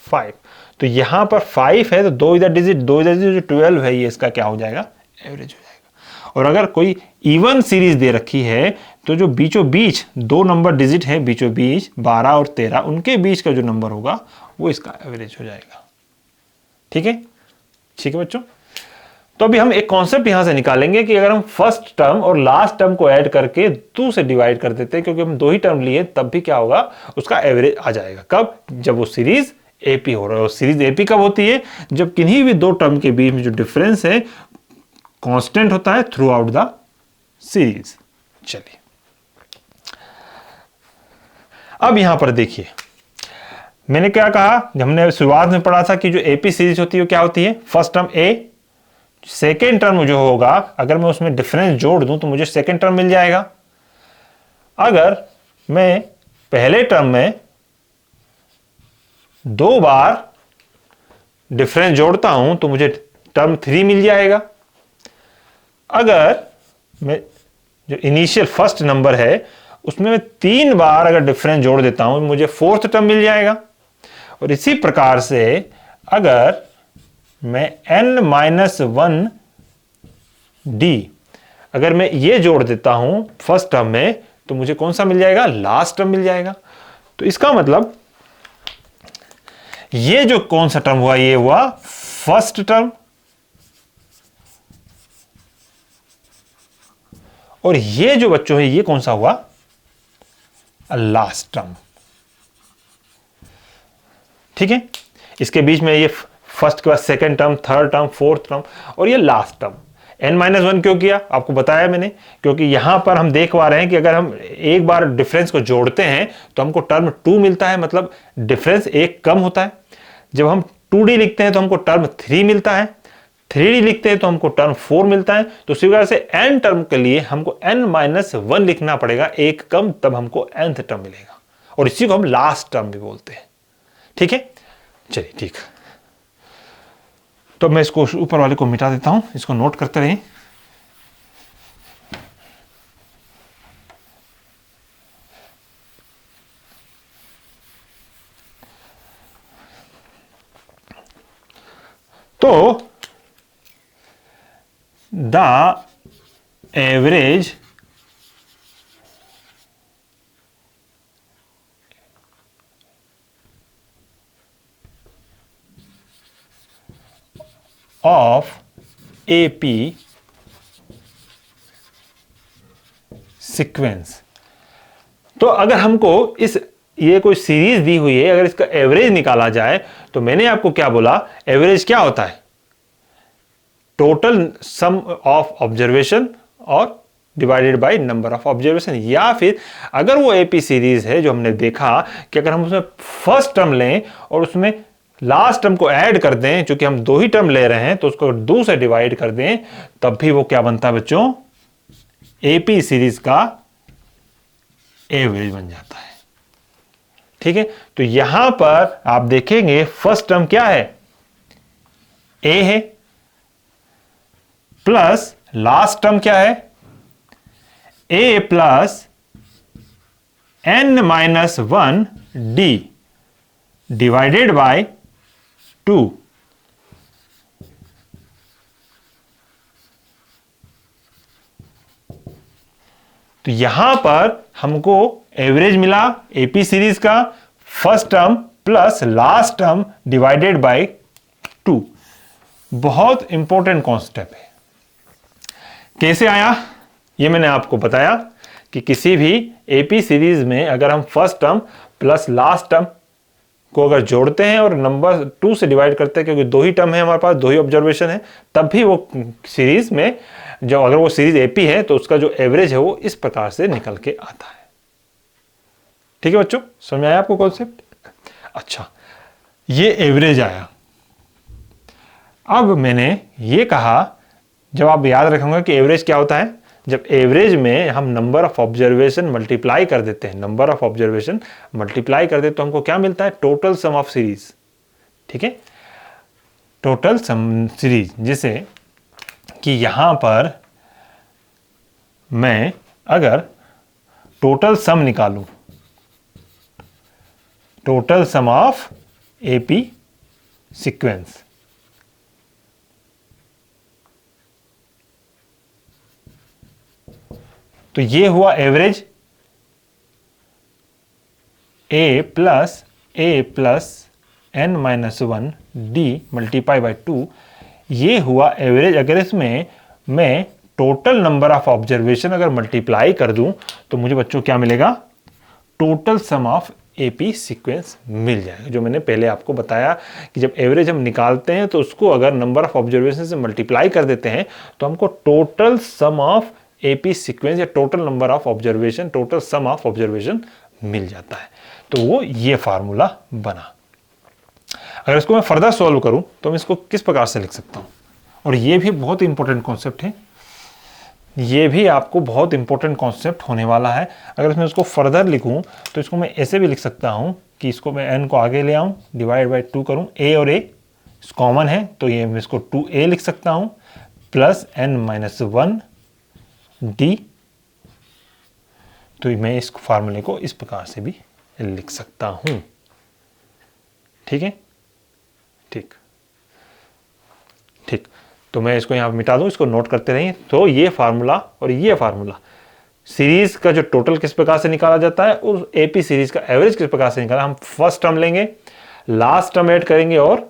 5, तो यहां पर 5 है तो 2 इधर डिजिट, 2 इधर डिजिट, जो 12 है ये इसका क्या हो जाएगा? एवरेज हो जाएगा। और अगर कोई इवन सीरीज दे रखी है तो जो बीचों बीच 2 नंबर डिजिट है, बीचों बीच 12 और 13, उनके बीच का जो नंबर होगा वो इसका एवरेज हो जाएगा। ठीक है, ठीक है बच्चों। तो अभी हम एक कॉन्सेप्ट यहां से निकालेंगे कि अगर हम फर्स्ट टर्म और लास्ट टर्म को ऐड करके 2 से डिवाइड कर देते हैं क्योंकि हम 2 ही टर्म लिए, तब भी क्या होगा? उसका एवरेज आ जाएगा। कब? जब वो सीरीज एपी हो रहा है। सीरीज एपी कब होती है? जब किन्हीं भी 2 टर्म के बीच में जो डिफरेंस है कांस्टेंट होता है थ्रू आउट द सीरीज। चलिए अब यहां पर देखिए, मैंने क्या कहा, हमने शुरुआत में पढ़ा था कि जो एपी सीरीज होती है वो क्या होती है? फर्स्ट टर्म ए, सेकेंड टर्म जो होगा अगर मैं उसमें डिफरेंस जोड़ दूं तो मुझे सेकेंड टर्म मिल जाएगा। अगर मैं पहले टर्म में 2 बार डिफरेंस जोड़ता हूं तो मुझे टर्म 3 मिल जाएगा। अगर मैं जो इनिशियल फर्स्ट नंबर है उसमें मैं 3 बार अगर डिफरेंस जोड़ देता हूं मुझे फोर्थ टर्म मिल जाएगा। और इसी प्रकार से अगर मैं n-1 d अगर मैं ये जोड़ देता हूं फर्स्ट टर्म में तो मुझे कौन सा मिल जाएगा, लास्ट टर्म मिल जाएगा। तो इसका मतलब ये जो कौन सा टर्म हुआ, ये हुआ फर्स्ट टर्म, और ये जो बच्चों है ये कौन सा हुआ, लास्ट टर्म। ठीक है, इसके बीच में ये फर्स्ट के बाद second term, third term, fourth term, और ये लास्ट टर्म। n-1 क्यों किया आपको बताया मैंने, क्योंकि यहां पर हम देख पा रहे हैं कि अगर हम एक बार डिफरेंस को जोड़ते हैं तो हमको टर्म 2 मिलता है, मतलब डिफरेंस एक कम होता है। जब हम 2d लिखते हैं तो हमको टर्म 3 मिलता है, 3d लिखते हैं तो हमको टर्म 4 मिलता है। तो इसी वजह से n टर्म के लिए हमको n-1 लिखना पड़ेगा, एक कम, तब हमको nth टर्म मिलेगा, और इसी को हम लास्ट टर्म भी बोलते हैं। ठीक है, चलिए ठीक। तो मैं इसको ऊपर वाले को मिटा देता हूं, इसको नोट करते रहिए। तो the average of AP sequence. तो अगर हमको ये कोई सीरीज दी हुई है, अगर इसका एवरेज निकाला जाए तो मैंने आपको क्या बोला, एवरेज क्या होता है, टोटल सम ऑफ ऑब्जर्वेशन और divided by number of observation. या फिर अगर वो AP सीरीज है जो हमने देखा कि अगर हम उसमें फर्स्ट टर्म लें और उसमें लास्ट टर्म को ऐड कर दें, क्योंकि हम 2 ही टर्म ले रहे हैं तो उसको 2 से डिवाइड कर दें, तब भी वो क्या बनता है बच्चों, AP सीरीज का एवरेज बन जाता है। ठीक है, तो यहां पर आप देखेंगे फर्स्ट टर्म क्या है, A है, प्लस लास्ट टर्म क्या है, A plus n-1 d divided by 2। तो यहां पर हमको एवरेज मिला AP सीरीज का, first term plus last term divided by 2। बहुत इंपॉर्टेंट कॉन्सेप्ट है। कैसे आया ये मैंने आपको बताया कि किसी भी AP सीरीज में अगर हम first term plus last term को अगर जोड़ते हैं और नंबर 2 से डिवाइड करते हैं, क्योंकि 2 ही टर्म है हमारे पास, 2 ही ऑब्जर्वेशन है, तब भी वो सीरीज में जो अगर वो सीरीज AP है तो उसका जो एवरेज है वो इस प्रकार से निकल के आता है। ठीक है बच्चों, समझ में आया आपको कॉन्सेप्ट? अच्छा, ये एवरेज आया। अब मैंने ये कहा, जब आप याद रखेंगे कि एवरेज क्या होता है, जब एवरेज में हम नंबर ऑफ ऑब्जर्वेशन मल्टीप्लाई कर देते हैं, नंबर ऑफ ऑब्जर्वेशन मल्टीप्लाई कर देते तो हमको क्या मिलता है, टोटल सम ऑफ सीरीज। ठीक है, टोटल सम सीरीज, जिसे कि यहां पर मैं अगर टोटल सम निकालूं, total sum of AP sequence, तो ये हुआ average A plus n-1 d multiply by 2। ये हुआ एवरेज। अगर इसमें मैं टोटल नंबर ऑफ ऑब्जर्वेशन अगर मल्टीप्लाई कर दूं तो मुझे बच्चों क्या मिलेगा, total sum of AP sequence मिल जाएगा। जो मैंने पहले आपको बताया कि जब एवरेज हम निकालते हैं तो उसको अगर नंबर ऑफ ऑब्जर्वेशन से मल्टीप्लाई कर देते हैं तो हमको total sum of AP sequence या total number of observation, total sum of observation मिल जाता है। तो वो ये फार्मूला बना। अगर इसको मैं फर्दर सॉल्व करूं तो मैं इसको किस प्रकार से लिख सकता हूं, और ये भी बहुत इंपॉर्टेंट कॉन्सेप्ट है। ये भी आपको बहुत इंपॉर्टेंट कॉन्सेप्ट होने वाला है। अगर मैं उसको फर्दर लिखूं तो इसको मैं ऐसे भी लिख सकता हूं कि इसको मैं n को आगे ले आऊं, डिवाइड बाई 2 करूं, a और a कॉमन है तो ये मैं इसको 2a लिख सकता हूं प्लस n-1 d। तो मैं इस फार्मूले को इस प्रकार से भी लिख सकता हूं। ठीक है, ठीक ठीक। तो मैं इसको यहां मिटा दूं, इसको नोट करते रहिए। तो ये फार्मूला और ये फार्मूला, सीरीज का जो टोटल किस प्रकार से निकाला जाता है और एपी सीरीज का एवरेज किस प्रकार से निकाला, हम फर्स्ट टर्म लेंगे, लास्ट टर्म ऐड करेंगे और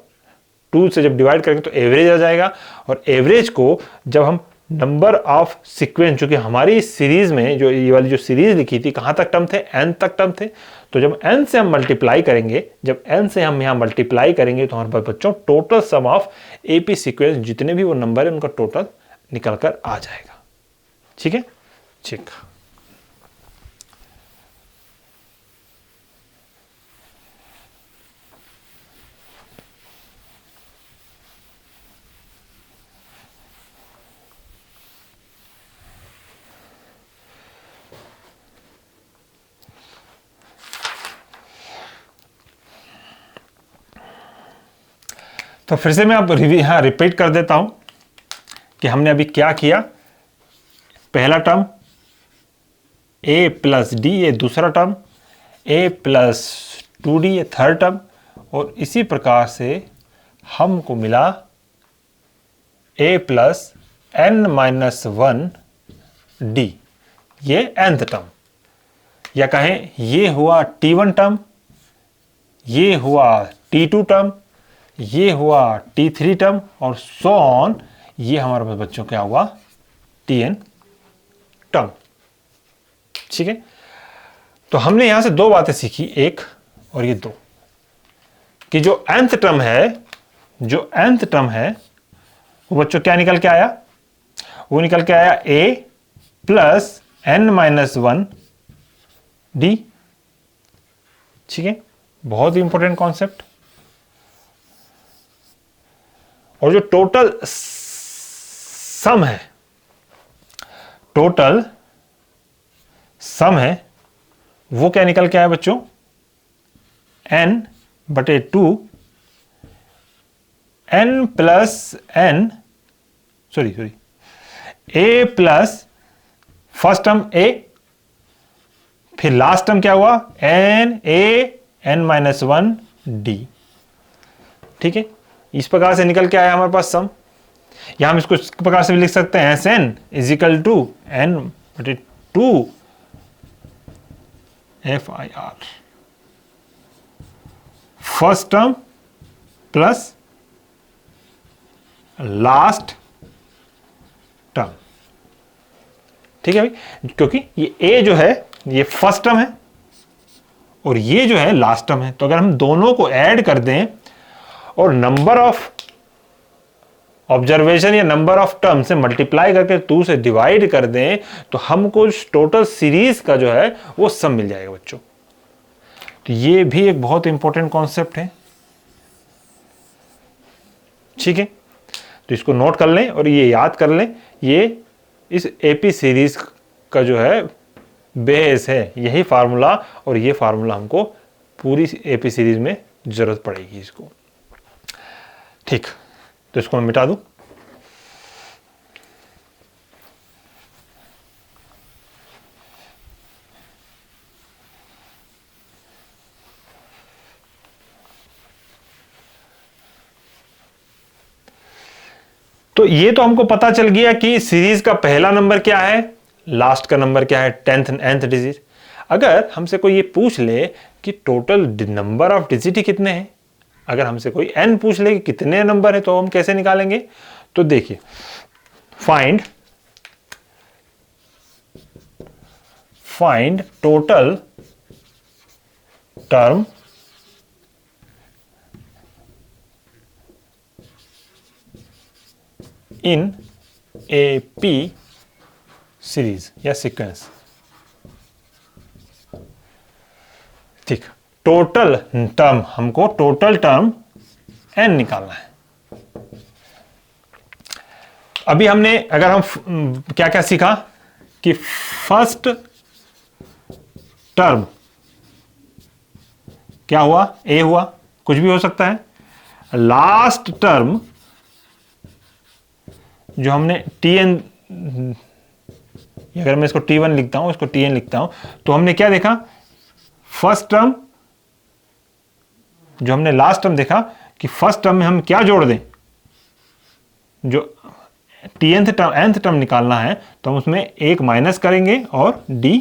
2 से जब डिवाइड करेंगे तो एवरेज आ जाएगा। और एवरेज को जब हम नंबर ऑफ सीक्वेंस, जो कि हमारी सीरीज में जो ये वाली जो सीरीज लिखी थी, कहां तक टर्म थे, n तक टर्म थे, तो जब n से हम मल्टीप्लाई करेंगे, जब n से हम यहां मल्टीप्लाई करेंगे तो हमारे पास बच्चों total sum of AP sequence जितने भी वो नंबर है उनका टोटल निकल कर आ जाएगा। ठीक है, ठीक। तो फिर से मैं अब यहां रिपीट कर देता हूं कि हमने अभी क्या किया। पहला टर्म a प्लस डी, ये दूसरा टर्म a प्लस 2d, ये थर्ड टर्म, और इसी प्रकार से हमको मिला a प्लस n-1 d, ये nth टर्म, या कहें ये हुआ t1 टर्म, ये हुआ t2 टर्म, ये हुआ t3 टर्म, और सो ऑन, ये हमारे पास बच्चों क्या हुआ, tn टर्म। ठीक है, तो हमने यहां से 2 बातें सीखी, एक और ये 2, कि जो nth टर्म है, जो nth टर्म है वो बच्चों क्या निकल के आया, वो निकल के आया a प्लस n-1 d। ठीक है, बहुत ही इंपॉर्टेंट कॉन्सेप्ट। और जो टोटल सम है, टोटल सम है, वो क्या निकल के आया बच्चों, n/2 n plus n, sorry a plus first term a, फिर लास्ट टर्म क्या हुआ, n-1 d। ठीक है, इस प्रकार से निकल के आया हमारे पास सम। या हम इसको इस प्रकार से भी लिख सकते हैं, Sn is equal to n/2 FIR, first term plus last term. ठीक है भाई, क्योंकि ये a जो है ये फर्स्ट टर्म है और ये जो है लास्ट टर्म है, तो अगर हम दोनों को ऐड कर दें और नंबर ऑफ ऑब्जर्वेशन या नंबर ऑफ टर्म से मल्टीप्लाई करके 2 से डिवाइड कर दें तो हमको टोटल सीरीज का जो है वो सम मिल जाएगा बच्चों। तो ये भी एक बहुत इंपॉर्टेंट कॉन्सेप्ट है। ठीक है, तो इसको नोट कर लें और ये याद कर लें, ये इस एपी सीरीज का जो है बेस है, यही फार्मूला, और ये फार्मूला हमको पूरी एपी सीरीज में जरूरत पड़ेगी इसको। ठीक, तो इसको मैं मिटा दूं। तो ये तो हमको पता चल गया कि सीरीज का पहला नंबर क्या है, लास्ट का नंबर क्या है, nth डिजिट। अगर हमसे कोई ये पूछ ले कि टोटल नंबर ऑफ डिजिट ही कितने हैं, अगर हमसे कोई n पूछ ले कि कितने नंबर है, तो हम कैसे निकालेंगे। तो देखिए, find total term in AP series या सीक्वेंस। ठीक, टोटल टर्म, हमको टोटल टर्म n निकालना है। अभी हमने अगर हम क्या क्या सीखा कि फर्स्ट टर्म क्या हुआ, ए हुआ, कुछ भी हो सकता है। लास्ट टर्म जो हमने टी एन, अगर मैं इसको T1 लिखता हूं, इसको Tn लिखता हूं, तो हमने क्या देखा, फर्स्ट टर्म जो हमने लास्ट टर्म देखा कि फर्स्ट टर्म में हम क्या जोड़ दें, जो nth टर्म निकालना है तो हम उसमें एक माइनस करेंगे और d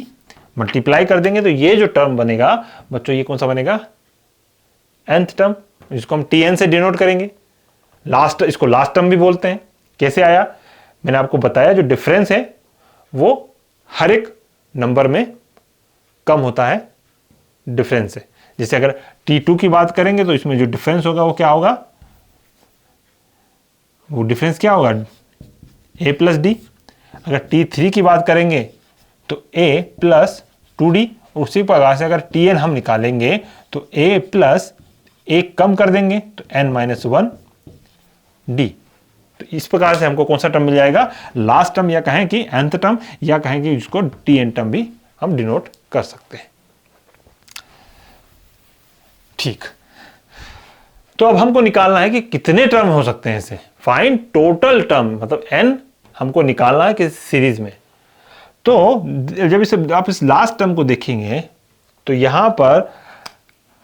मल्टीप्लाई कर देंगे, तो ये जो टर्म बनेगा बच्चों, ये कौन सा बनेगा, nth टर्म, जिसको हम Tn से डिनोट करेंगे। लास्ट, इसको लास्ट टर्म भी बोलते हैं। कैसे आया, मैंने आपको बताया, जो डिफरेंस है वो हर एक नंबर में कम होता है डिफरेंस से। जैसे अगर T2 की बात करेंगे तो इसमें जो डिफरेंस होगा वो क्या होगा, वो डिफरेंस क्या होगा, a प्लस डी। अगर T3 की बात करेंगे तो a प्लस 2d। उसी प्रकार से अगर Tn हम निकालेंगे तो a प्लस एक कम कर देंगे तो n माइनस 1 d। तो इस प्रकार से हमको कौन सा टर्म मिल जाएगा, लास्ट टर्म, या कहें कि nth टर्म, या कहें कि जिसको Tn टर्म भी हम डिनोट कर सकते हैं। ठीक, तो अब हमको निकालना है कि कितने टर्म हो सकते हैं इसे, फाइंड टोटल टर्म, मतलब n हमको निकालना है किस सीरीज में। तो जब इसे आप इस लास्ट टर्म को देखेंगे तो यहां पर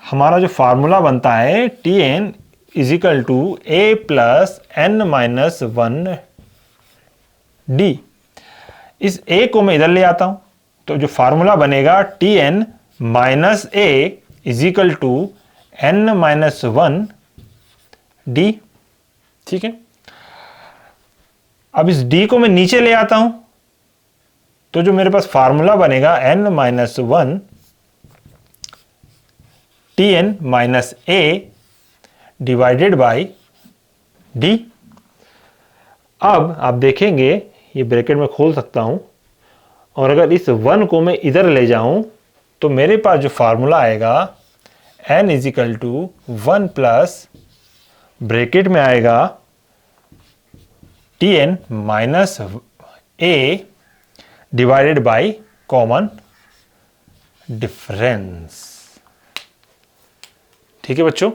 हमारा जो फार्मूला बनता है Tn is equal to a plus n minus 1 d। इस a को मैं इधर ले आता हूं तो जो फार्मूला बनेगा Tn minus a is equal to n minus 1 d। ठीक है, अब इस d को मैं नीचे ले आता हूं तो जो मेरे पास फार्मूला बनेगा n minus 1 Tn minus a divided by d। अब आप देखेंगे ये ब्रैकेट में खोल सकता हूं, और अगर इस 1 को मैं इधर ले जाऊं तो मेरे पास जो फार्मूला आएगा n is equal to 1 plus bracket में आएगा Tn minus a divided by common difference. ठीक है बच्चों,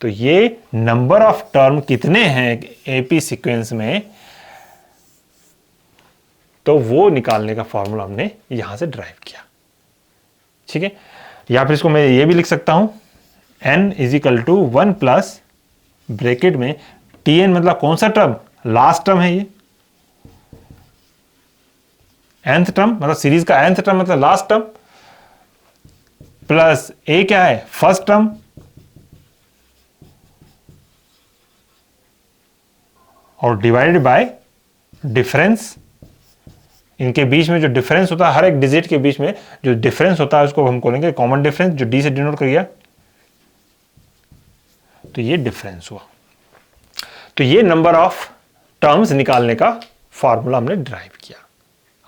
तो ये नंबर ऑफ टर्म कितने हैं एपी सीक्वेंस में, तो वो निकालने का फॉर्मूला हमने यहां से ड्राइव किया। ठीक है, या फिर इसको मैं ये भी लिख सकता हूं, n is equal to 1 plus bracket में Tn मतलब कौन सा टर्म, लास्ट टर्म है ये, nth टर्म मतलब सीरीज का nth टर्म मतलब लास्ट टर्म, प्लस a क्या है, फर्स्ट टर्म, और डिवाइडेड बाय डिफरेंस। इनके बीच में जो डिफरेंस होता है, हर एक डिजिट के बीच में जो डिफरेंस होता है उसको हम बोलेंगे कॉमन डिफरेंस, जो डी से डिनोट कर गया, तो ये डिफरेंस हुआ। तो ये नंबर ऑफ टर्म्स निकालने का फॉर्मूला हमने ड्राइव किया।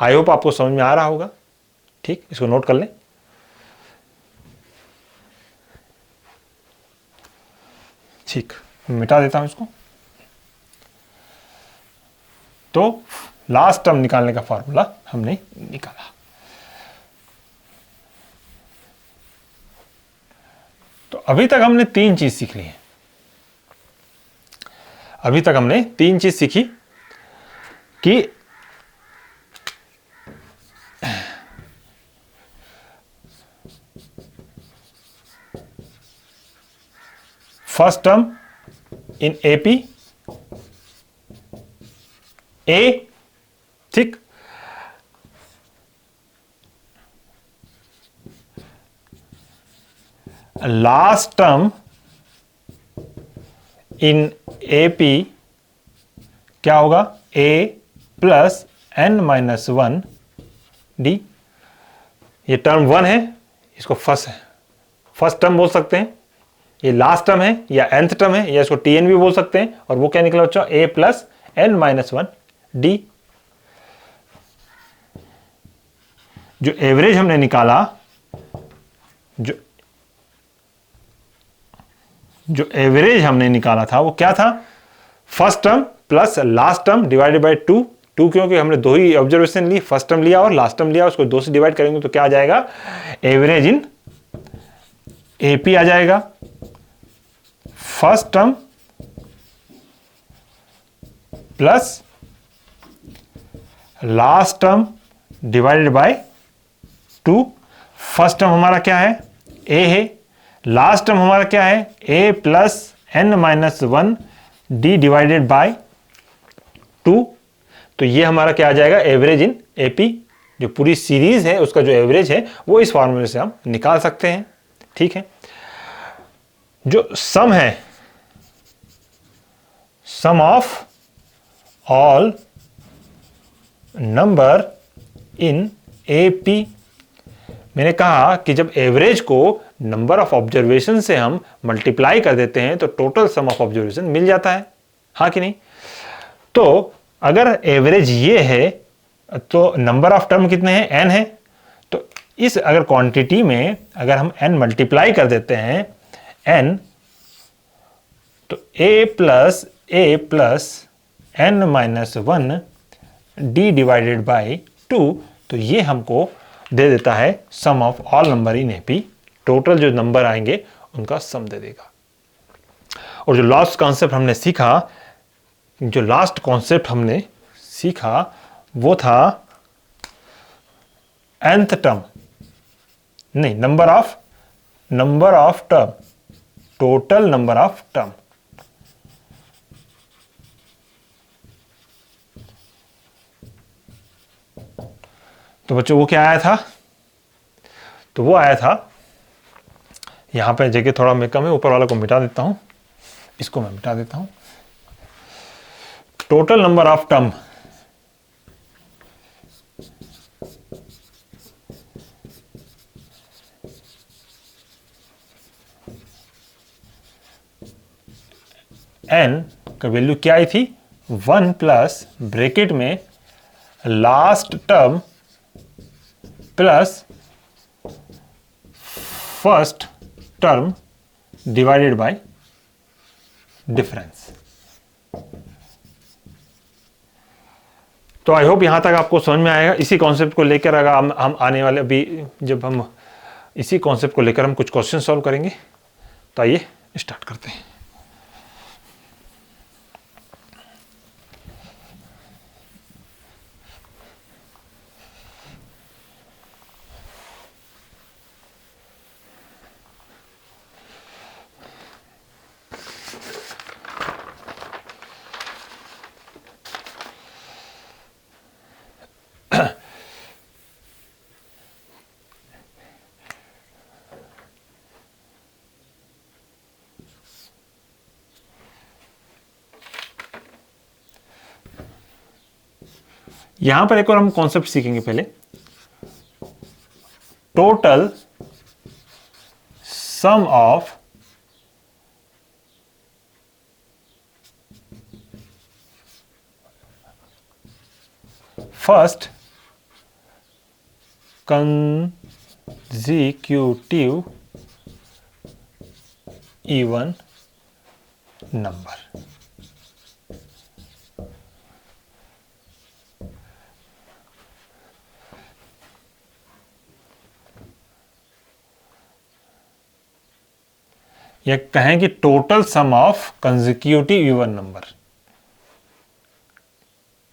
आई होप आपको समझ में आ रहा होगा। ठीक, इसको नोट कर लें। ठीक, मिटा देता हूं इसको। तो लास्ट टर्म निकालने का फॉर्मूला हमने निकाला। तो अभी तक हमने 3 चीज सीख ली है। अभी तक हमने 3 चीज सीखी कि फर्स्ट टर्म इन एपी ए, ठीक, लास्ट टर्म इन एपी क्या होगा, a plus n minus 1 d। ये टर्म 1 है, इसको फर्स्ट टर्म बोल सकते हैं। ये लास्ट टर्म है या nth टर्म है, या इसको Tn भी बोल सकते हैं। और वो क्या निकला बच्चों, a plus n minus 1 d। जो एवरेज हमने निकाला, जो एवरेज हमने निकाला था वो क्या था, first term plus last term divided by 2, क्योंकि हमने दो ही ऑब्जर्वेशन ली, फर्स्ट टर्म लिया और लास्ट टर्म लिया, उसको 2 से डिवाइड करेंगे तो क्या आ जाएगा, एवरेज इन एपी आ जाएगा। First term plus last term divided by 2। First term हमारा क्या है, ए है, लास्ट टर्म हमारा क्या है, A plus N minus 1 D divided by 2। तो ये हमारा क्या आ जाएगा, एवरेज इन एपी। जो पूरी सीरीज है उसका जो एवरेज है वो इस फॉर्मूले से हम निकाल सकते हैं। ठीक है, जो सम है, sum of all number in AP, मैंने कहा कि जब एवरेज को नंबर ऑफ ऑब्जर्वेशन से हम मल्टीप्लाई कर देते हैं तो टोटल सम ऑफ ऑब्जर्वेशन मिल जाता है, हाँ कि नहीं। तो अगर एवरेज ये है तो नंबर ऑफ टर्म कितने हैं, n है। तो इस अगर क्वांटिटी में अगर हम n मल्टीप्लाई कर देते हैं n, तो a plus n minus 1 d divided by 2, तो ये हमको दे देता है sum of all number in AP. Total जो नंबर आएंगे उनका सम दे देगा। और जो लास्ट कॉन्सेप्ट हमने सीखा, वो था nth टर्म, नहीं, number of term, total number of term. तो बच्चों वो क्या आया था, तो वो आया था, यहां पे जगह थोड़ा मैं कम है, ऊपर वाला को मिटा देता हूं, इसको मैं मिटा देता हूं। Total number of term n का वैल्यू क्या आई थी, 1 प्लस ब्रैकेट में last term plus first term divided by difference. तो आई होप यहां तक आपको समझ में आएगा। इसी कॉन्सेप्ट को लेकर अगर हम आने वाले अभी जब हम इसी कॉन्सेप्ट को लेकर हम कुछ क्वेश्चन सॉल्व करेंगे, तो आइए स्टार्ट करते हैं। यहां पर एक और हम कॉन्सेप्ट सीखेंगे पहले। Total sum of first consecutive even number. या कहें कि total sum of consecutive even number.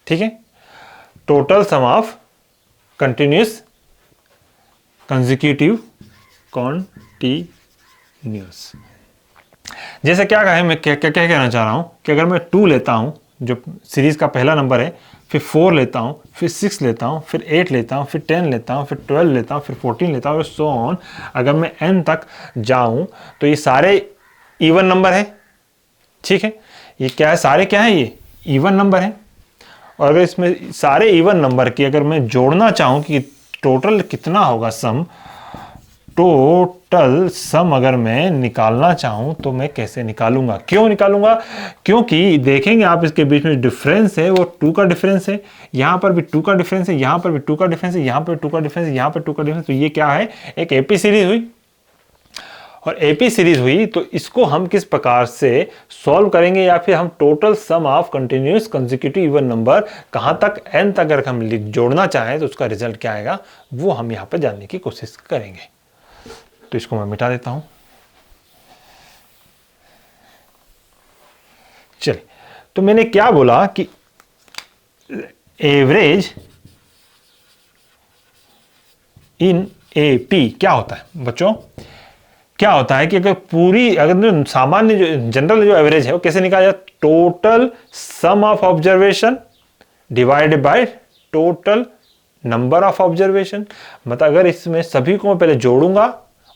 ठीक है, total sum of continuous consecutive continuous. जैसे क्या कहें, मैं क्या कहना चाह रहा हूं कि अगर मैं 2 लेता हूं जो सीरीज का पहला नंबर है, फिर 4 लेता हूं, फिर 6 लेता हूं, फिर 8 लेता हूं, फिर 10 लेता हूं, फिर 12 लेता हूं, फिर 14 लेता हूं और सो ऑन, अगर मैं n तक जाऊं तो ये सारे इवन नंबर है। ठीक है, ये क्या है, सारे क्या है, ये इवन नंबर है। और अगर इसमें सारे इवन नंबर की अगर मैं जोड़ना चाहूं कि टोटल कितना होगा सम, टोटल सम अगर मैं निकालना चाहूं तो मैं कैसे निकालूंगा, क्यों निकालूंगा, क्योंकि देखेंगे आप इसके बीच में डिफरेंस है वो 2 का डिफरेंस है, यहां पर भी 2 का डिफरेंस है, यहां पर भी 2 का डिफरेंस है, यहां पर 2 का डिफरेंस है, यहां पर 2 का डिफरेंस। तो ये क्या है, एक एपी सीरीज हुई। और एपी सीरीज हुई, तो इसको हम किस प्रकार से सॉल्व करेंगे, या फिर हम total sum of continuous consecutive even number कहां तक n तक अगर हम जोड़ना चाहें तो उसका रिजल्ट क्या आएगा, वो हम यहां पर जानने की कोशिश करेंगे। तो इसको मैं मिटा देता हूं। चलिए, तो मैंने क्या बोला कि एवरेज इन एपी क्या होता है बच्चों, क्या होता है कि अगर जो सामान्य जो जनरल जो एवरेज है वो कैसे निकाला जाए, total sum of observation divided by total number of observation. मतलब अगर इसमें सभी को मैं पहले जोड़ूंगा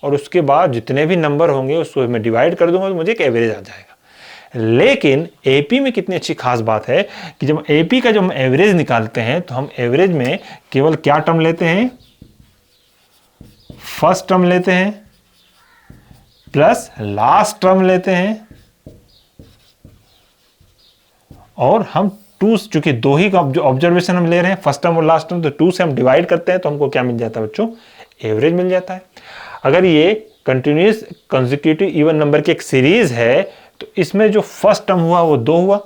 और उसके बाद जितने भी नंबर होंगे उसको मैं डिवाइड कर दूंगा तो मुझे एक एवरेज आ जाएगा। लेकिन एपी में कितनी अच्छी खास बात है कि जब एपी का जब हम एवरेज निकालते हैं तो हम एवरेज में केवल क्या टर्म लेते हैं, फर्स्ट टर्म लेते हैं प्लस लास्ट टर्म लेते हैं, और हम टू, चूंकि दो ही जो ऑब्जर्वेशन हम ले रहे हैं फर्स्ट टर्म और लास्ट टर्म, तो टू से हम डिवाइड करते हैं तो हमको क्या मिल जाता है बच्चों, एवरेज मिल जाता है। अगर ये कंटिन्यूअस कंसेक्यूटिव इवन नंबर की एक सीरीज है तो इसमें जो फर्स्ट टर्म हुआ वो 2 हुआ,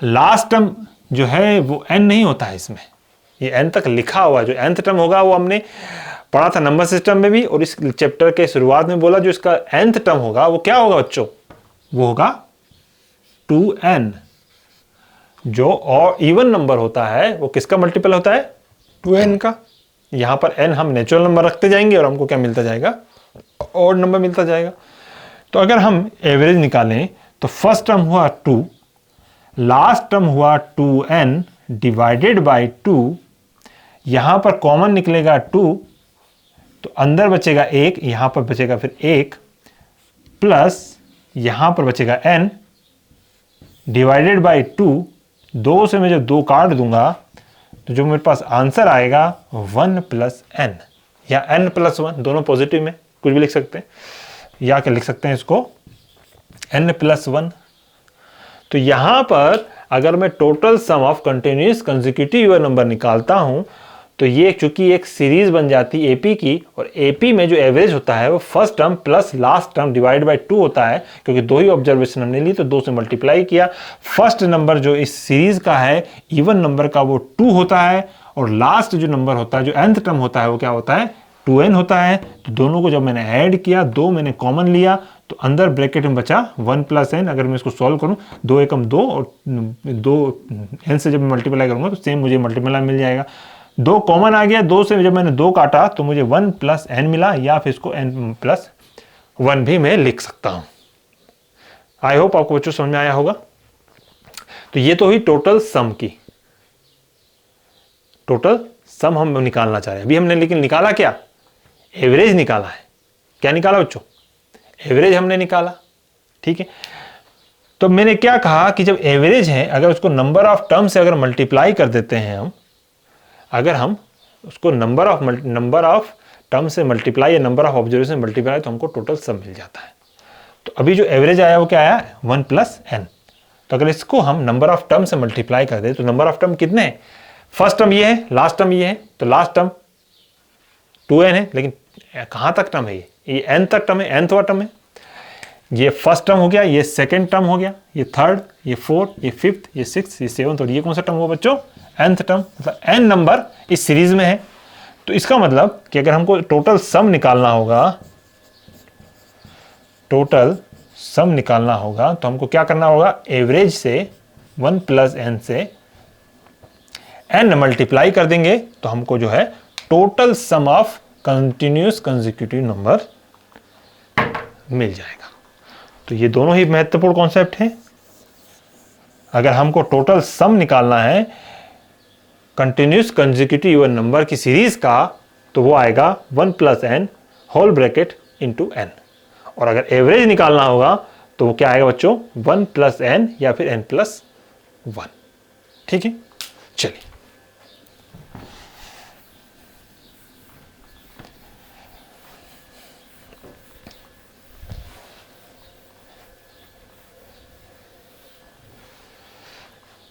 लास्ट टर्म जो है वो n नहीं होता है इसमें, ये n तक लिखा हुआ, जो nth टर्म होगा वो हमने पढ़ा था नंबर सिस्टम में भी, और इस चैप्टर के शुरुआत में बोला जो इसका nth टर्म होगा वो क्या होगा बच्चों, वो होगा 2n। जो और इवन नंबर होता है वो किसका मल्टीपल होता है, 2n का। यहां पर n हम नेचुरल नंबर रखते जाएंगे और हमको क्या मिलता जाएगा, और नंबर मिलता जाएगा। तो अगर हम एवरेज निकालें तो फर्स्ट टर्म हुआ 2, लास्ट टर्म हुआ 2n डिवाइडेड बाय 2, यहां पर कॉमन निकलेगा 2 तो अंदर बचेगा 1, यहां पर बचेगा फिर 1 प्लस यहां पर बचेगा n डिवाइडेड बाय 2। 2 से मैं जब 2 काट दूंगा तो जो मेरे पास आंसर आएगा 1 प्लस n, या n प्लस 1, दोनों पॉजिटिव में कुछ भी लिख सकते हैं, या क्या लिख सकते हैं इसको n प्लस 1। तो यहां पर अगर मैं total sum of continuous consecutive even number निकालता हूं तो ये चूंकि एक सीरीज बन जाती है एपी की, और एपी में जो एवरेज होता है वो first term plus last term divide by 2 होता है, क्योंकि 2 ही ऑब्जर्वेशन हमने ली तो 2 से मल्टीप्लाई किया। फर्स्ट नंबर जो इस सीरीज का है इवन नंबर का वो 2 होता है, और लास्ट जो नंबर होता है जो nth टर्म होता है वो क्या होता है, 2n होता है। तो दोनों को जब मैंने ऐड किया, 2 मैंने कॉमन लिया तो अंदर ब्रैकेट में बचा 1 प्लस n। अगर मैं इसको सॉल्व करूं 2 एकम 2 और 2 n से जब मैं मल्टीप्लाई करूंगा तो सेम मुझे मल्टीप्लाई मिल जाएगा। 2 कॉमन आ गया, 2 से जब मैंने 2 काटा तो मुझे 1 प्लस n मिला, या फिर इसको n प्लस 1 भी मैं लिख सकता हूं। आई होप आपको बच्चों समझ में आया होगा। तो ये तो हुई टोटल सम की, टोटल सम हम निकालना चाह रहे हैं। अभी हमने लेकिन निकाला क्या, एवरेज निकाला है। क्या निकाला बच्चों, एवरेज हमने निकाला, ठीक है। तो मैंने क्या कहा कि जब एवरेज है अगर उसको नंबर ऑफ टर्म से अगर मल्टीप्लाई कर देते हैं हम, अगर हम उसको नंबर ऑफ टर्म से मल्टीप्लाई या नंबर ऑफ ऑब्जर्वेशन मल्टीप्लाई तो हमको टोटल सम मिल जाता है। तो अभी जो एवरेज आया वो क्या आया, 1 प्लस n। तो अगर इसको हम नंबर ऑफ टर्म से मल्टीप्लाई कर दे तो नंबर ऑफ टर्म कितने हैं, फर्स्ट टर्म ये है, लास्ट टर्म ये है, तो लास्ट टर्म 2n है, लेकिन कहां तक टर्म है, ये n तक टर्म है, nth टर्म है। ये फर्स्ट टर्म हो गया, ये सेकंड टर्म हो गया, ये थर्ड, ये फोर्थ, ये फिफ्थ, ये सिक्स्थ, ये सेवंथ, और ये कौन सा टर्म हुआ बच्चों, nth टर्म। मतलब n नंबर इस सीरीज में है। तो इसका मतलब कि अगर हमको टोटल सम निकालना होगा, टोटल सम निकालना होगा तो हमको क्या करना होगा, एवरेज से 1 प्लस n से n मल्टीप्लाई कर देंगे तो हमको जो है total sum of continuous consecutive number मिल जाएगा। तो ये दोनों ही महत्वपूर्ण कॉन्सेप्ट हैं। अगर हमको टोटल सम निकालना है कंटिन्यूअस कंसेक्यूटिव इवन नंबर की सीरीज का तो वो आएगा 1 plus n whole bracket into n। और अगर एवरेज निकालना होगा तो वो क्या आएगा बच्चों, 1 प्लस n या फिर n प्लस 1। ठीक है, चलिए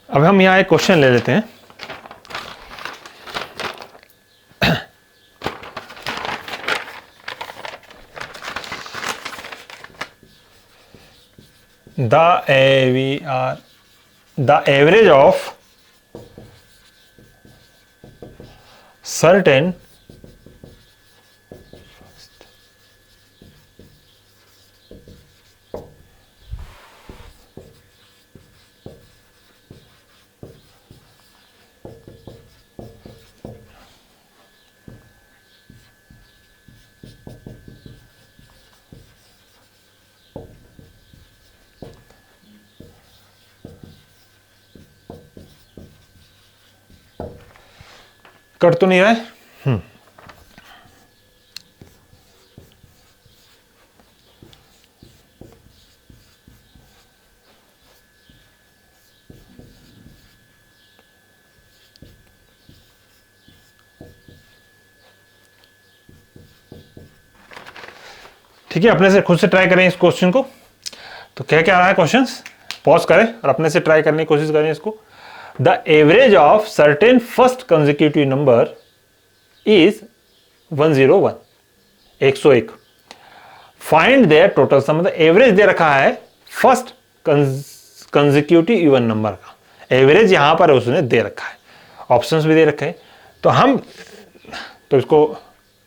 अब हम यहां एक क्वेश्चन ले लेते हैं। the average of certain cut तो नहीं रहा है? ठीक है, अपने से खुद से ट्राई करें इस क्वेश्चन को। तो क्या क्या रहा है क्वेश्चन, पॉज करें और अपने से ट्राई करने की कोशिश करें इसको। The average of certain first consecutive number is 101, 101। Find their total sum, मतलब एवरेज दे रखा है फर्स्ट कंसेक्यूटिव इवन नंबर का, एवरेज यहां पर उसने दे रखा है, ऑप्शंस भी दे रखे हैं। तो इसको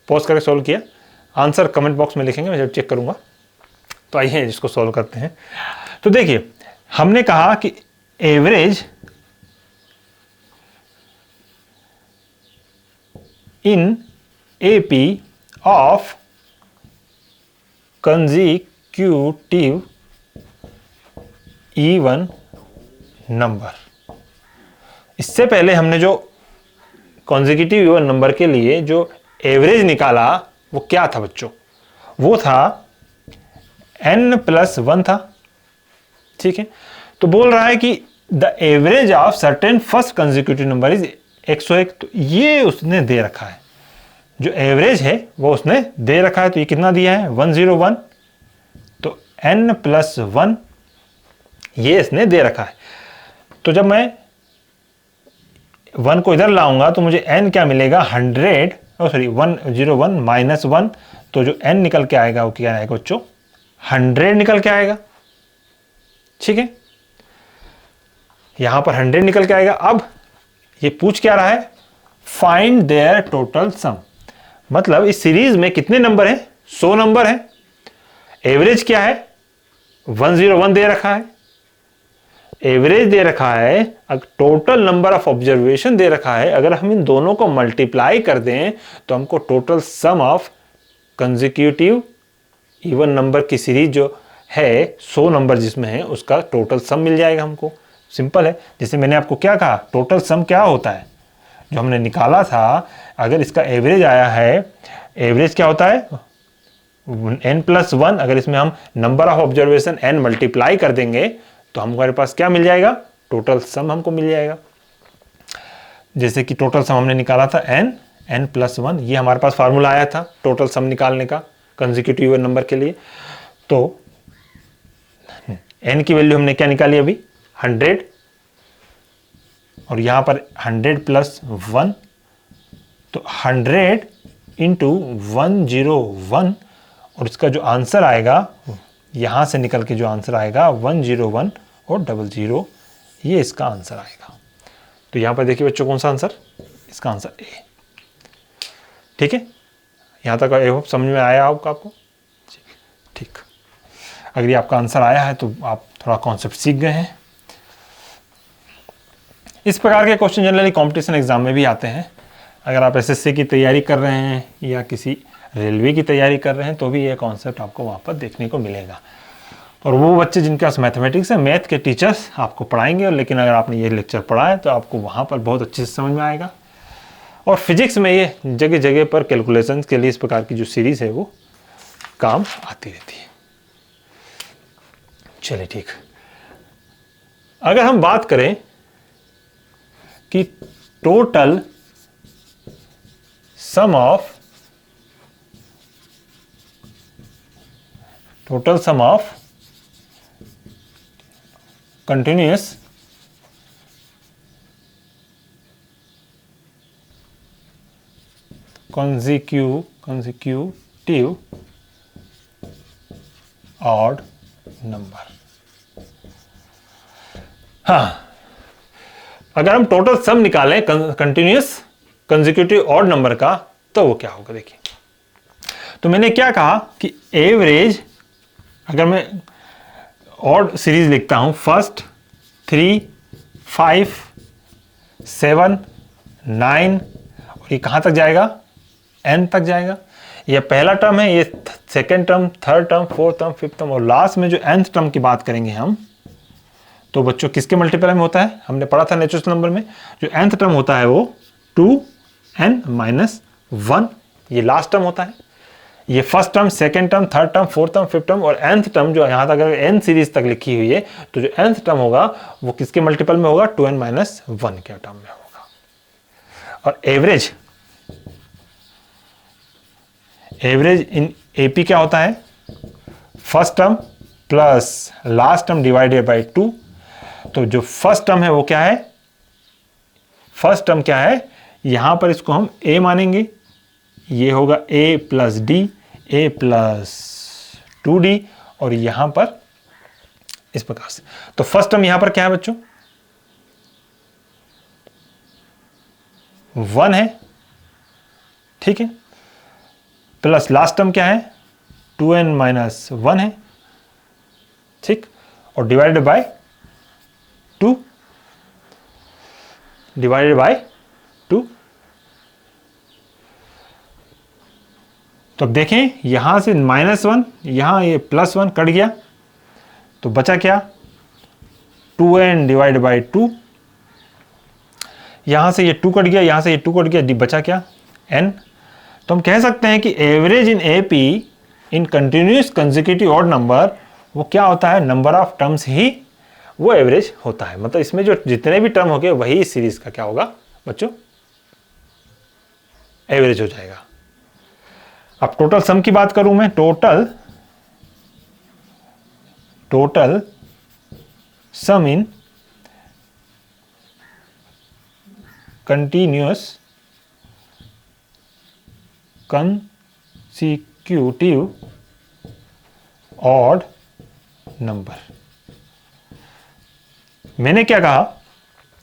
पॉज करके सॉल्व किया, आंसर कमेंट बॉक्स में लिखेंगे, मैं जब चेक करूंगा। तो आइए इसको सॉल्व करते हैं। तो देखिए, हमने कहा कि average in AP of consecutive even number, इससे पहले हमने जो कंसेक्यूटिव इवन नंबर के लिए जो एवरेज निकाला वो क्या था बच्चों, वो था n+1 था। ठीक है, तो बोल रहा है कि the average of certain first consecutive number is 101। तो ये उसने दे रखा है, जो एवरेज है वो उसने दे रखा है। तो ये कितना दिया है, 101। तो n+1 ये इसने दे रखा है। तो जब मैं 1 को इधर लाऊंगा तो मुझे n क्या मिलेगा, 100, 101 -1। तो जो n निकल के आएगा वो क्या आएगा बच्चों, 100 निकल के आएगा। ठीक है, यहां पर 100 निकल के आएगा। अब ये पूछ क्या रहा है, फाइंड देयर टोटल सम, मतलब इस सीरीज में कितने नंबर हैं, 100 नंबर हैं। एवरेज क्या है, 101 दे रखा है, एवरेज दे रखा है, टोटल नंबर ऑफ ऑब्जर्वेशन दे रखा है। अगर हम इन दोनों को मल्टीप्लाई कर दें तो हमको total sum of consecutive even number की सीरीज जो है 100 नंबर जिसमें है उसका टोटल सम मिल जाएगा हमको। सिंपल है, जैसे मैंने आपको क्या कहा, टोटल सम क्या होता है, जो हमने निकाला था, अगर इसका एवरेज आया है, एवरेज क्या होता है, n+1। अगर इसमें हम number of observation n multiply कर देंगे तो हमारे पास क्या मिल जाएगा, टोटल सम हमको मिल जाएगा। जैसे कि टोटल सम हमने निकाला था n+1, ये हमारे पास फार्मूला आया था टोटल सम निकालने का कंसेक्यूटिव इवन नंबर के लिए। तो n की वैल्यू हमने क्या निकाली अभी, 100, और यहां पर 100+1, तो 100 इंटू 101, और इसका जो आंसर आएगा, यहां से निकल के जो आंसर आएगा 101 और 00, ये इसका आंसर आएगा। तो यहां पर देखिए बच्चों, कौन सा आंसर, इसका आंसर ए। ठीक है, यहां तक आई होप समझ में आया होगा आपको। ठीक, अगर ये आपका आंसर आया है तो आप थोड़ा कॉन्सेप्ट सीख गए हैं। इस प्रकार के क्वेश्चन जनरली कंपटीशन एग्जाम में भी आते हैं। अगर आप एसएससी की तैयारी कर रहे हैं या किसी रेलवे की तैयारी कर रहे हैं तो भी ये कॉन्सेप्ट आपको वहाँ पर देखने को मिलेगा। और वो बच्चे जिनके पास मैथमेटिक्स है, मैथ के टीचर्स आपको पढ़ाएंगे, और लेकिन अगर आपने ये लेक्चर पढ़ा है तो आपको वहाँ पर बहुत अच्छे से समझ में आएगा। और फिजिक्स में ये जगह जगह पर कैलकुलेशंस के लिए इस प्रकार की जो सीरीज़ है वो काम आती रहती है। चलिए ठीक, अगर हम बात करें कि total sum of continuous consecutive odd number, हाँ, अगर हम टोटल सम निकालें कंटिन्यूअस कंसेक्यूटिव ऑड नंबर का तो वो क्या होगा देखिए। तो मैंने क्या कहा कि एवरेज, अगर मैं ऑड सीरीज लिखता हूं, फर्स्ट 3 5 7 9, और ये कहां तक जाएगा, n तक जाएगा। ये पहला टर्म है, ये second term, third term, fourth term, fifth term, और लास्ट में जो nth टर्म की बात करेंगे हम, तो बच्चों किसके मल्टीप्लाई में होता है, हमने पढ़ा था नेचुरल नंबर में, जो nth टर्म होता है वो 2n-1, ये लास्ट टर्म होता है। ये first term, second term, third term, fourth term, fifth term, और nth टर्म जो यहां तक अगर n सीरीज तक लिखी हुई है, तो जो nth टर्म होगा वो किसके मल्टीपल में होगा, 2n-1 के टर्म में होगा। और एवरेज इन एपी क्या होता है, first term plus last term divided by 2। तो जो फर्स्ट टर्म है वो क्या है, फर्स्ट टर्म क्या है, यहां पर इसको हम a मानेंगे, ये होगा a plus D, a plus 2d, और यहां पर इस प्रकार से। तो फर्स्ट टर्म यहां पर क्या है बच्चों, 1 है, ठीक है, प्लस लास्ट टर्म क्या है, 2n-1 है, ठीक, और डिवाइडेड बाय 2, डिवाइडेड बाय 2। तो अब देखें यहां से -1, यहां ये +1 कट गया, तो बचा क्या, 2n डिवाइडेड बाय 2, यहां से ये 2 कट गया, यहां से ये 2 कट गया, बचा क्या, n। तो हम कह सकते हैं कि average in AP in continuous consecutive odd number वो क्या होता है, नंबर ऑफ टर्म्स ही वो एवरेज होता है। मतलब इसमें जो जितने भी टर्म होंगे वही इस सीरीज का क्या होगा बच्चों, एवरेज हो जाएगा। अब टोटल सम की बात करूं मैं, टोटल सम इन कंटिन्यूअस कंसेक्यूटिव ऑड नंबर। मैंने क्या कहा,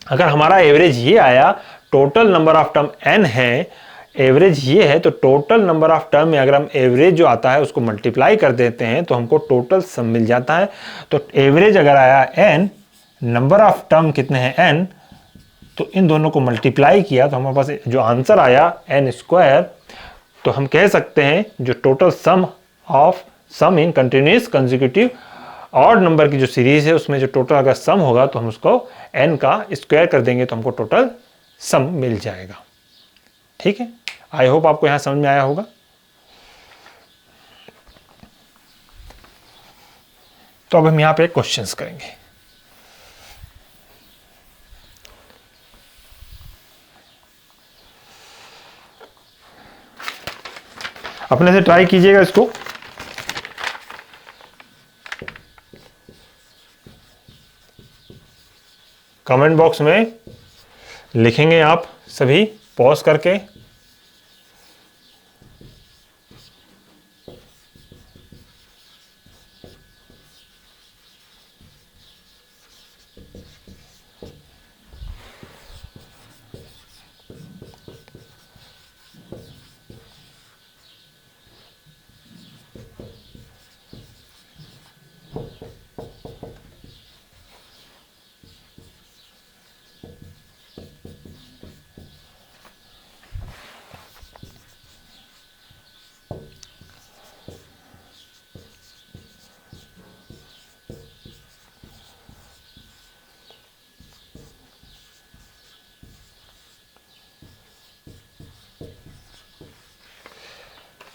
अगर हमारा एवरेज ये आया, total number of term n है, एवरेज ये है, तो टोटल नंबर ऑफ टर्म में अगर हम एवरेज जो आता है उसको मल्टीप्लाई कर देते हैं तो हमको टोटल सम मिल जाता है। तो एवरेज अगर आया n, नंबर ऑफ टर्म कितने हैं n, तो इन दोनों को मल्टीप्लाई किया तो हमारे पास जो आंसर आया n², तो हम कह सकते हैं जो टोटल सम इन कंटिन्यूअस कंसेक्यूटिव ऑड नंबर की जो सीरीज है उसमें जो टोटल अगर सम होगा तो हम उसको n का स्क्वायर कर देंगे तो हमको टोटल सम मिल जाएगा। ठीक है, आई होप आपको यहां समझ में आया होगा। तो अब हम यहां पे क्वेश्चंस करेंगे। अपने से ट्राई कीजिएगा इसको। कमेंट बॉक्स में लिखेंगे आप सभी पॉज करके।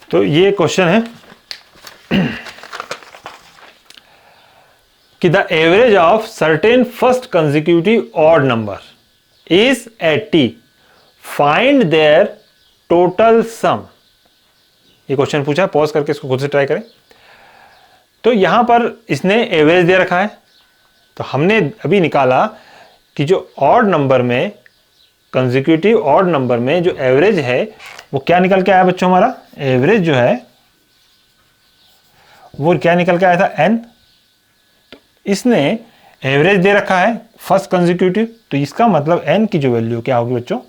तो ये क्वेश्चन है कि the average of certain first consecutive odd number is 80, find their total sum. ये क्वेश्चन पूछा है, पॉज करके इसको खुद से ट्राई करें। तो यहां पर इसने एवरेज दे रखा है, तो हमने अभी निकाला कि जो ऑड नंबर में, कंसेक्यूटिव ऑड नंबर में जो एवरेज है वो क्या निकल के आया बच्चों, हमारा एवरेज जो है वो क्या निकल के आया था n। तो इसने एवरेज दे रखा है फर्स्ट कंसेक्यूटिव, तो इसका मतलब n की जो वैल्यू क्या होगी बच्चों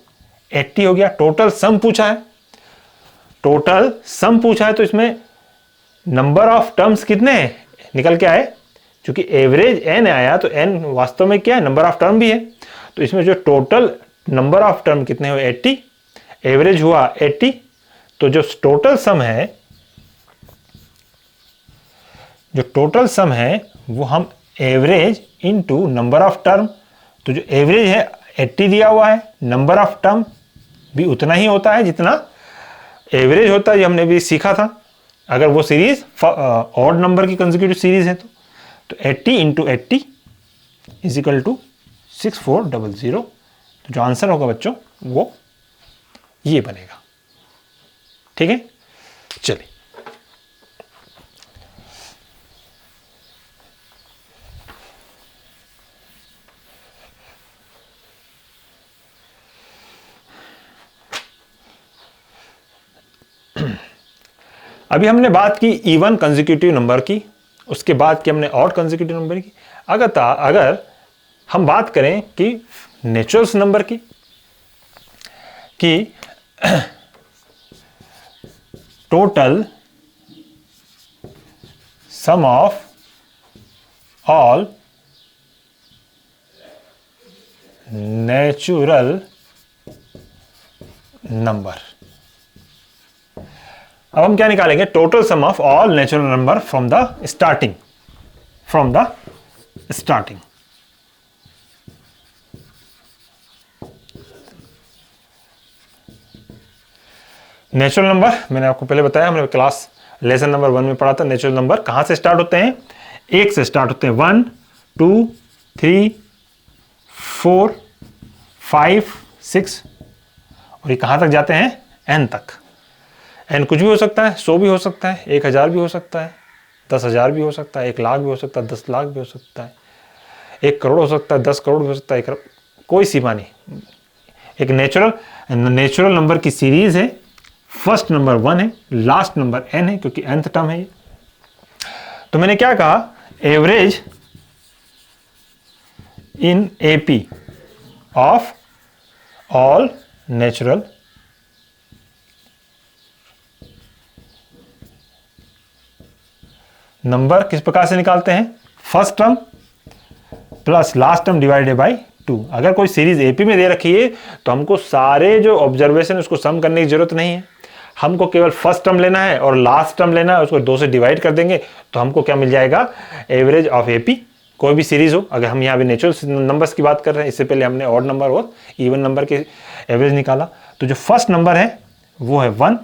80 हो गया। टोटल सम पूछा है, टोटल सम पूछा है तो इसमें नंबर ऑफ टर्म्स कितने हैं निकल के आए, क्योंकि एवरेज n आया तो n वास्तव में क्या है नंबर ऑफ टर्म भी है, तो इसमें जो टोटल नंबर ऑफ टर्म कितने हुए 80, एवरेज हुआ 80, तो जो टोटल सम है, जो टोटल सम है वो हम average into number of term, तो जो एवरेज है 80 दिया हुआ है, नंबर ऑफ टर्म भी उतना ही होता है जितना एवरेज होता है, ये हमने भी सीखा था अगर वो सीरीज ऑड नंबर की कंसेक्यूटिव सीरीज है तो 80 इंटू 80 इज इक्वल टू 6400। तो जो आंसर होगा बच्चों वो ये बनेगा। ठीक है, चलिए अभी हमने बात की इवन कंसेक्यूटिव नंबर की, उसके बाद की हमने ऑड कंसेक्यूटिव नंबर की। अगर हम बात करें कि नेचुरल नंबर की, कि total sum of all natural number, अब हम क्या निकालेंगे total sum of all natural number from the starting, natural number मैंने आपको पहले बताया, हमने क्लास लेसन नंबर 1 में पढ़ा था। नेचुरल नंबर कहां से स्टार्ट होते हैं, 1 से स्टार्ट होते हैं, 1 2 3 4 5 6 और ये कहां तक जाते हैं n तक। n कुछ भी हो सकता है, 100 भी हो सकता है, 1000 भी हो सकता है, 10,000 भी हो सकता है, 1 लाख भी हो सकता है, 10 लाख भी हो सकता है, 1 करोड़ हो सकता है, 10 करोड़ भी हो सकता है, कोई सीमा नहीं। एक नेचुरल नंबर की सीरीज है, फर्स्ट नंबर 1 है, लास्ट नंबर n है क्योंकि nth टर्म है ये। तो मैंने क्या कहा, average in AP of all natural number किस प्रकार से निकालते हैं, first term plus last term divided by 2। अगर कोई सीरीज एपी में दे रखी है तो हमको सारे जो ऑब्जर्वेशन उसको सम करने की जरूरत नहीं है, हमको केवल फर्स्ट टर्म लेना है और लास्ट टर्म लेना है, उसको 2 से डिवाइड कर देंगे तो हमको क्या मिल जाएगा, एवरेज ऑफ एपी। कोई भी सीरीज हो, अगर हम यहाँ पे नेचुरल नंबर्स की बात कर रहे हैं, इससे पहले हमने ऑड नंबर और इवन नंबर के एवरेज निकाला, तो जो फर्स्ट नंबर है वो है 1,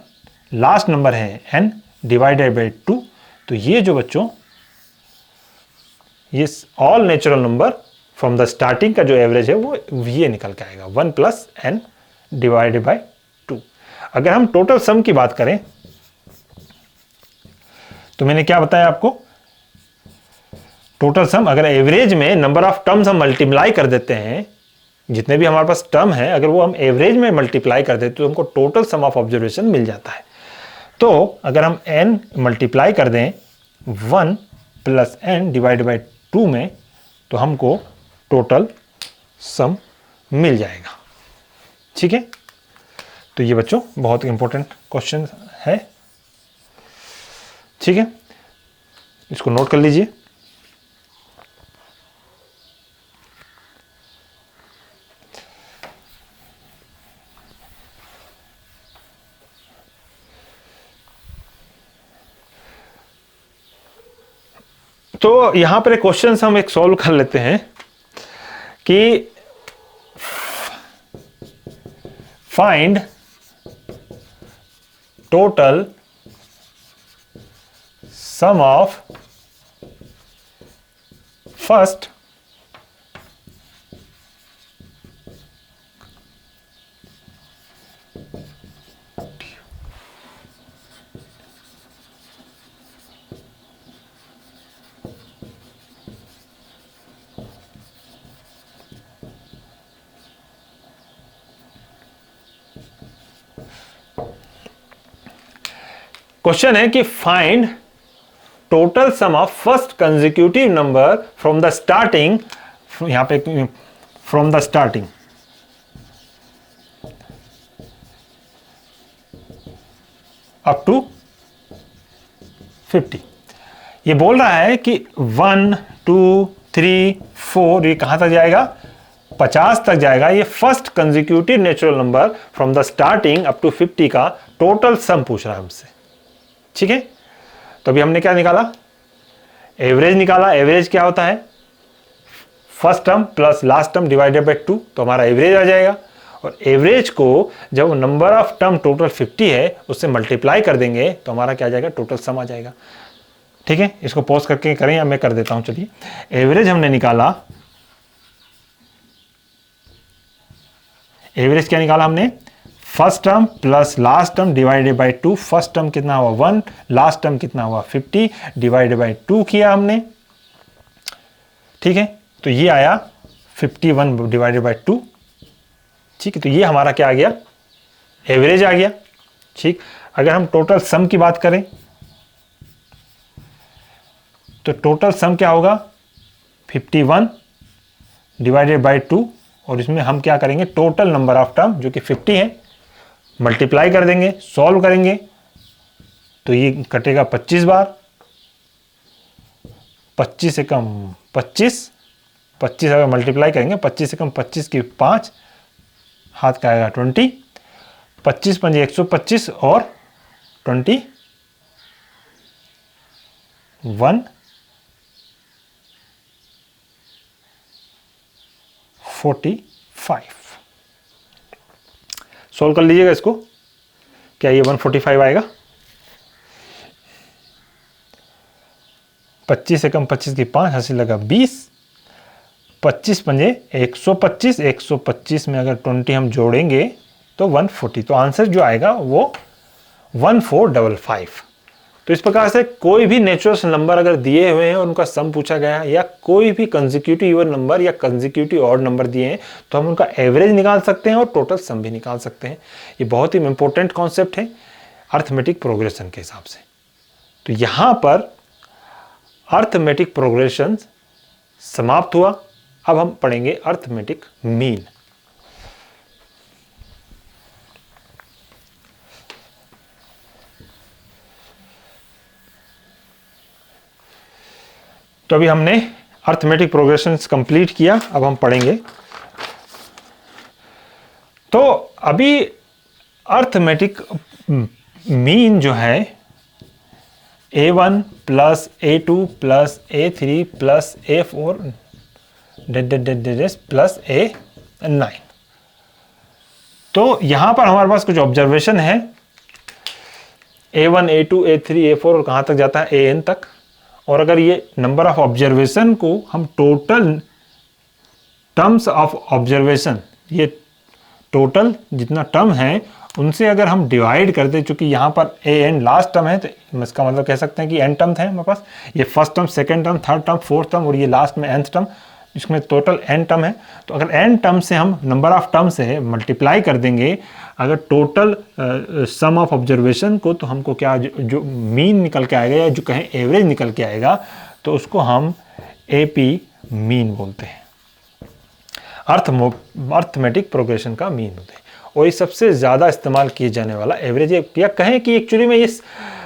लास्ट नंबर है n डिवाइडेड बाई 2। तो ये जो बच्चों ये all natural number from the starting का जो एवरेज है वो ये निकल के आएगा 1 प्लस n डिवाइडेड बाई 2। अगर हम टोटल सम की बात करें तो मैंने क्या बताया आपको, टोटल सम अगर एवरेज में नंबर ऑफ टर्म्स हम मल्टीप्लाई कर देते हैं, जितने भी हमारे पास टर्म है अगर वो हम एवरेज में मल्टीप्लाई कर देते तो हमको टोटल सम ऑफ ऑब्जर्वेशन मिल जाता है। तो अगर हम n मल्टीप्लाई कर दें 1 प्लस n डिवाइड बाई 2 में तो हमको टोटल सम मिल जाएगा। ठीक है, तो ये बच्चों बहुत इंपॉर्टेंट क्वेश्चन है। ठीक है, इसको नोट कर लीजिए। तो यहां पर एक क्वेश्चन हम एक सॉल्व कर लेते हैं कि find total sum of first question है कि find total sum of first consecutive number from the starting, यहां पे from the starting up to 50। ये बोल रहा है कि 1 2 3 4 ये कहां तक जाएगा, 50 तक जाएगा। ये first consecutive natural number from the starting up to 50 का टोटल सम पूछ रहा है हमसे, ठीक है। तो अभी हमने क्या निकाला, एवरेज निकाला। एवरेज क्या होता है, first term plus last term divided by 2, तो हमारा एवरेज आ जाएगा। और एवरेज को जब नंबर ऑफ टर्म टोटल 50 है उससे मल्टीप्लाई कर देंगे तो हमारा क्या आ जाएगा, टोटल सम आ जाएगा, ठीक है। इसको पॉज करके करें या मैं कर देता हूं। चलिए, एवरेज हमने निकाला, एवरेज क्या निकाला हमने, first term plus last term divided by 2। First term कितना हुआ 1, लास्ट टर्म कितना हुआ 50 डिवाइडेड बाय 2 किया हमने, ठीक है। तो ये आया 51 डिवाइडेड बाय 2, ठीक है। तो ये हमारा क्या आ गया, एवरेज आ गया, ठीक। अगर हम टोटल सम की बात करें तो टोटल सम क्या होगा, 51 डिवाइडेड बाय 2, और इसमें हम क्या करेंगे, टोटल नंबर ऑफ टर्म जो कि 50 है मल्टीप्लाई कर देंगे, सॉल्व करेंगे तो ये कटेगा 25 बार, 25 से कम 25, 25 अगर मल्टीप्लाई करेंगे 25 से कम 25 की 5, हाथ का आएगा 20, 25 पंजे 125 और 21 45। सोल्व कर लीजिएगा इसको, क्या ये 145 आएगा, 25 से कम 25 की 5, हासिल लगा 20, 25 पंजे 125, 125 में अगर 20 हम जोड़ेंगे तो 140। तो आंसर जो आएगा वो 1455। तो इस प्रकार से कोई भी नेचुरल नंबर अगर दिए हुए हैं और उनका सम पूछा गया है, या कोई भी कंसेक्यूटिव इवन नंबर या कंसेक्यूटिव ऑड नंबर दिए हैं, तो हम उनका एवरेज निकाल सकते हैं और टोटल सम भी निकाल सकते हैं। ये बहुत ही इंपॉर्टेंट कॉन्सेप्ट है अर्थमेटिक प्रोग्रेशन के हिसाब से। तो यहां पर अर्थमेटिक प्रोग्रेशन समाप्त हुआ। अब हम पढ़ेंगे अर्थमेटिक मीन। तो अभी हमने अर्थमेटिक प्रोग्रेशंस कंप्लीट किया, अब हम पढ़ेंगे। तो अभी अर्थमेटिक मीन जो है A1 plus A2 plus A3 plus A4 plus A9। तो यहां पर हमारे पास कुछ ऑब्जर्वेशन है, A1 A2 A3 A4 और कहां तक जाता है, AN तक। और अगर ये नंबर ऑफ ऑब्जर्वेशन को हम टोटल टर्म्स ऑफ ऑब्जर्वेशन, ये टोटल जितना टर्म है उनसे अगर हम डिवाइड कर दें, चूंकि यहाँ पर AN लास्ट टर्म है तो इसका मतलब कह सकते हैं कि n टर्म है हमारे पास, ये first term, second term, third term, fourth term और ये लास्ट में nth टर्म, इसमें टोटल n टर्म है। तो अगर n टर्म से हम नंबर ऑफ टर्म से मल्टीप्लाई कर देंगे अगर टोटल सम ऑफ ऑब्जर्वेशन को, तो हमको क्या जो मीन निकल के आएगा या जो कहें एवरेज निकल के आएगा, तो उसको हम AP मीन बोलते हैं, अर्थमेटिक प्रोग्रेशन का मीन होते हैं। और ये सबसे ज़्यादा इस्तेमाल किए जाने वाला एवरेज, या कहें कि एक्चुअली में ये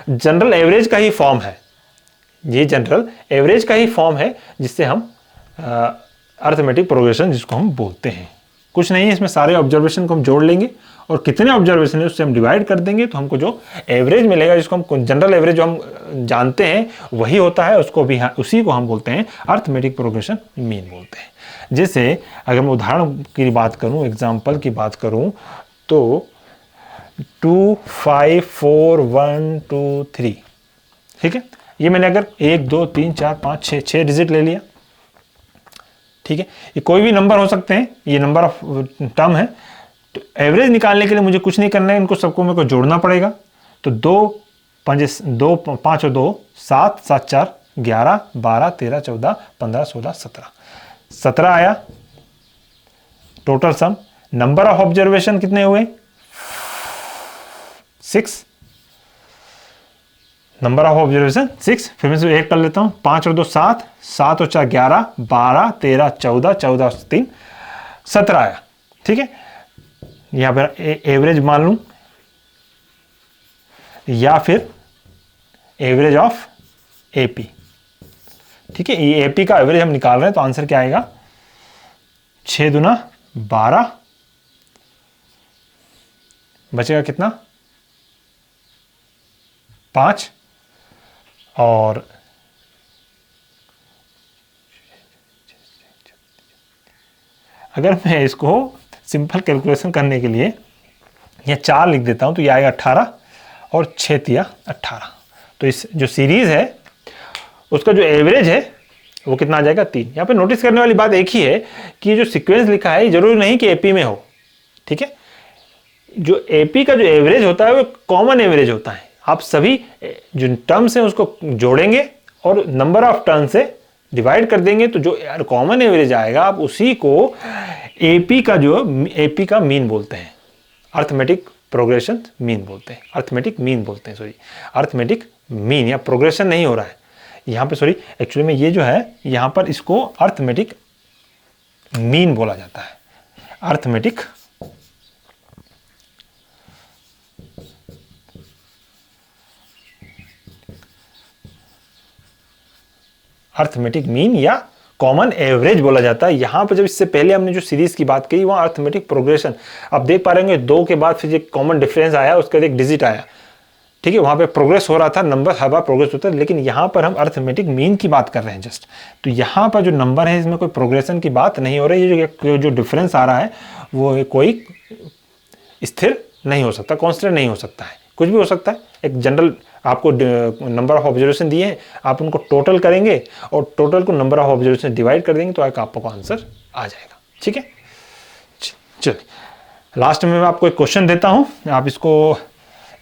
जनरल एवरेज का ही फॉर्म है, ये जनरल एवरेज का ही फॉर्म है जिससे हम अर्थमेटिक प्रोग्रेशन जिसको हम बोलते हैं। कुछ नहीं है इसमें, सारे ऑब्जर्वेशन को हम जोड़ लेंगे और कितने ऑब्जर्वेशन है उससे हम डिवाइड कर देंगे तो हमको जो एवरेज मिलेगा, जिसको हम जनरल एवरेज जो हम जानते हैं वही होता है, उसको भी उसी को हम बोलते हैं अर्थमेटिक प्रोग्रेशन मीन बोलते हैं। जैसे अगर मैं उदाहरण की बात करूं, एग्जाम्पल की बात करूं, तो 2 5 4 1 2 3, ठीक है। ये मैंने अगर 1 2 3 4 5 6 डिजिट ले लिया, ठीक है। ये कोई भी नंबर हो सकते हैं, ये नंबर ऑफ टर्म है। तो एवरेज निकालने के लिए मुझे कुछ नहीं करना है, इनको सबको मेरे को जोड़ना पड़ेगा। तो 2 5 और 2 7 7 4 11 12 13 14 15 16 17 आया total sum. Number of observation कितने हुए, 6। नंबर ऑफ ऑब्जर्वेशन 6, फिर मैं से 1 कर लेता हूँ, 5 और 2 7, 7 और 4 11, 12 13 14, 14 और 3 17 आया। ठीक है, यहाँ पर एवरेज मान लूँ या फिर एवरेज ऑफ एपी। ठीक है, ये एपी का एवरेज हम निकाल रहे हैं, तो आंसर क्या आएगा, 6 दूना 12, बचेगा कितना 5, और अगर मैं इसको सिंपल कैलकुलेशन करने के लिए यह 4 लिख देता हूं तो यह आएगा 18 और 6 तिया 18। तो इस जो सीरीज है उसका जो एवरेज है वो कितना आ जाएगा 3। यहाँ पे नोटिस करने वाली बात एक ही है कि जो सीक्वेंस लिखा है जरूरी नहीं कि एपी में हो। ठीक है, जो एपी का जो एवरेज होता है वो कॉमन एवरेज होता है। आप सभी जो टर्म्स हैं उसको जोड़ेंगे और नंबर ऑफ टर्म से डिवाइड कर देंगे, तो जो कॉमन एवरेज आएगा आप उसी को एपी का मीन बोलते हैं, अर्थमेटिक प्रोग्रेशन मीन बोलते हैं, अर्थमेटिक मीन बोलते हैं, सॉरी अर्थमेटिक मीन, या प्रोग्रेशन नहीं हो रहा है यहाँ पे, सॉरी एक्चुअली में ये जो है यहाँ पर इसको अर्थमेटिक मीन बोला जाता है, अर्थमेटिक मीन या कॉमन एवरेज बोला जाता है। यहां पर जब इससे पहले हमने जो सीरीज की बात की वहां अर्थमेटिक प्रोग्रेशन, आप देख पा रहे होंगे 2 के बाद फिर एक कॉमन डिफरेंस आया, उसके बाद एक डिजिट आया। ठीक है, वहां पे प्रोग्रेस हो रहा था, नंबर हर बार प्रोग्रेस होता है, लेकिन यहां पर हम अर्थमेटिक मीन की बात कर रहे हैं जस्ट। तो यहां पर जो नंबर है इसमें कोई प्रोग्रेशन की बात नहीं हो रही है, जो डिफरेंस आ रहा है वो कोई स्थिर नहीं हो सकता, कॉन्स्टेंट नहीं हो सकता है, कुछ भी हो सकता है। एक जनरल आपको नंबर ऑफ ऑब्जर्वेशन दिए हैं, आप उनको टोटल करेंगे और टोटल को नंबर ऑफ ऑब्जर्वेशन डिवाइड कर देंगे तो आपको आंसर आ जाएगा। ठीक है, चलिए लास्ट में मैं आपको एक क्वेश्चन देता हूं, आप इसको,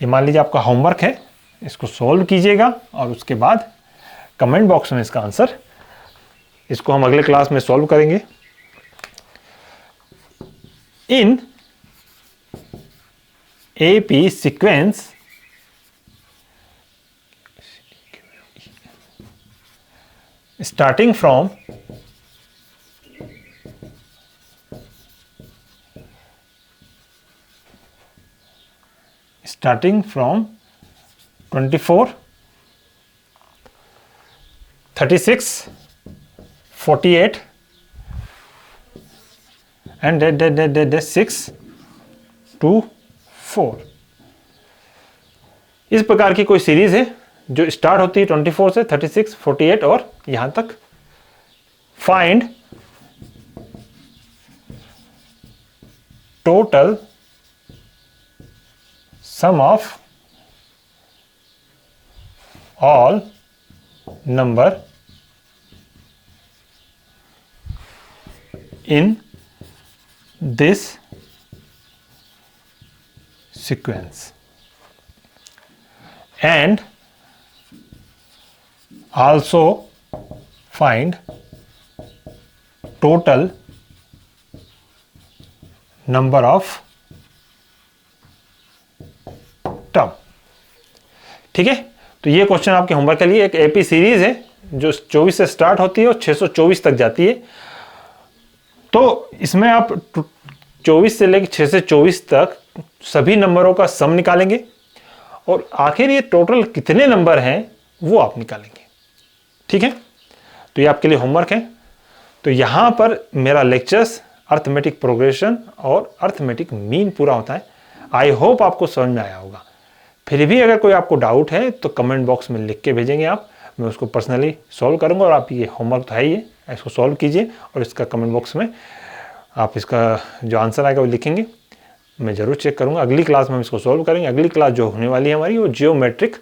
ये मान लीजिए आपका होमवर्क है, इसको सॉल्व कीजिएगा और उसके बाद कमेंट बॉक्स में इसका आंसर, इसको हम अगले क्लास में सॉल्व करेंगे। In AP sequence starting from 24, 36, 48 and 6 to 4, इस प्रकार की कोई सीरीज है जो स्टार्ट होती है 24 से 36, 48 और यहां तक। Find total sum of all number in this sequence and also find total number of term। ठीक है, तो ये क्वेश्चन आपके होमवर्क के लिए, एक एपी सीरीज है जो 24 से स्टार्ट होती है और 624 तक जाती है। तो इसमें आप 24 से लेकर 624 तक सभी नंबरों का सम निकालेंगे और आखिर ये टोटल कितने नंबर हैं वो आप निकालेंगे। ठीक है, तो ये आपके लिए होमवर्क है। तो यहां पर मेरा लेक्चर्स अर्थमेटिक प्रोग्रेशन और अर्थमेटिक मीन पूरा होता है। आई होप आपको समझ में आया होगा। फिर भी अगर कोई आपको डाउट है तो कमेंट बॉक्स में लिख के भेजेंगे आप, मैं उसको पर्सनली सॉल्व करूंगा। और आप ये होमवर्क तो है ही है, इसको सॉल्व कीजिए और इसका कमेंट बॉक्स में आप इसका जो आंसर आएगा वो लिखेंगे, मैं जरूर चेक करूंगा। अगली क्लास में हम इसको सॉल्व करेंगे। अगली क्लास जो होने वाली है हमारी वो जियोमेट्रिक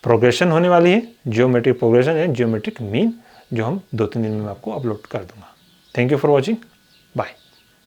प्रोग्रेशन होने वाली है। जियोमेट्रिक प्रोग्रेशन है जियोमेट्रिक मीन, जो हम 2-3 दिन में आपको अपलोड कर दूंगा। Thank you for watching, bye.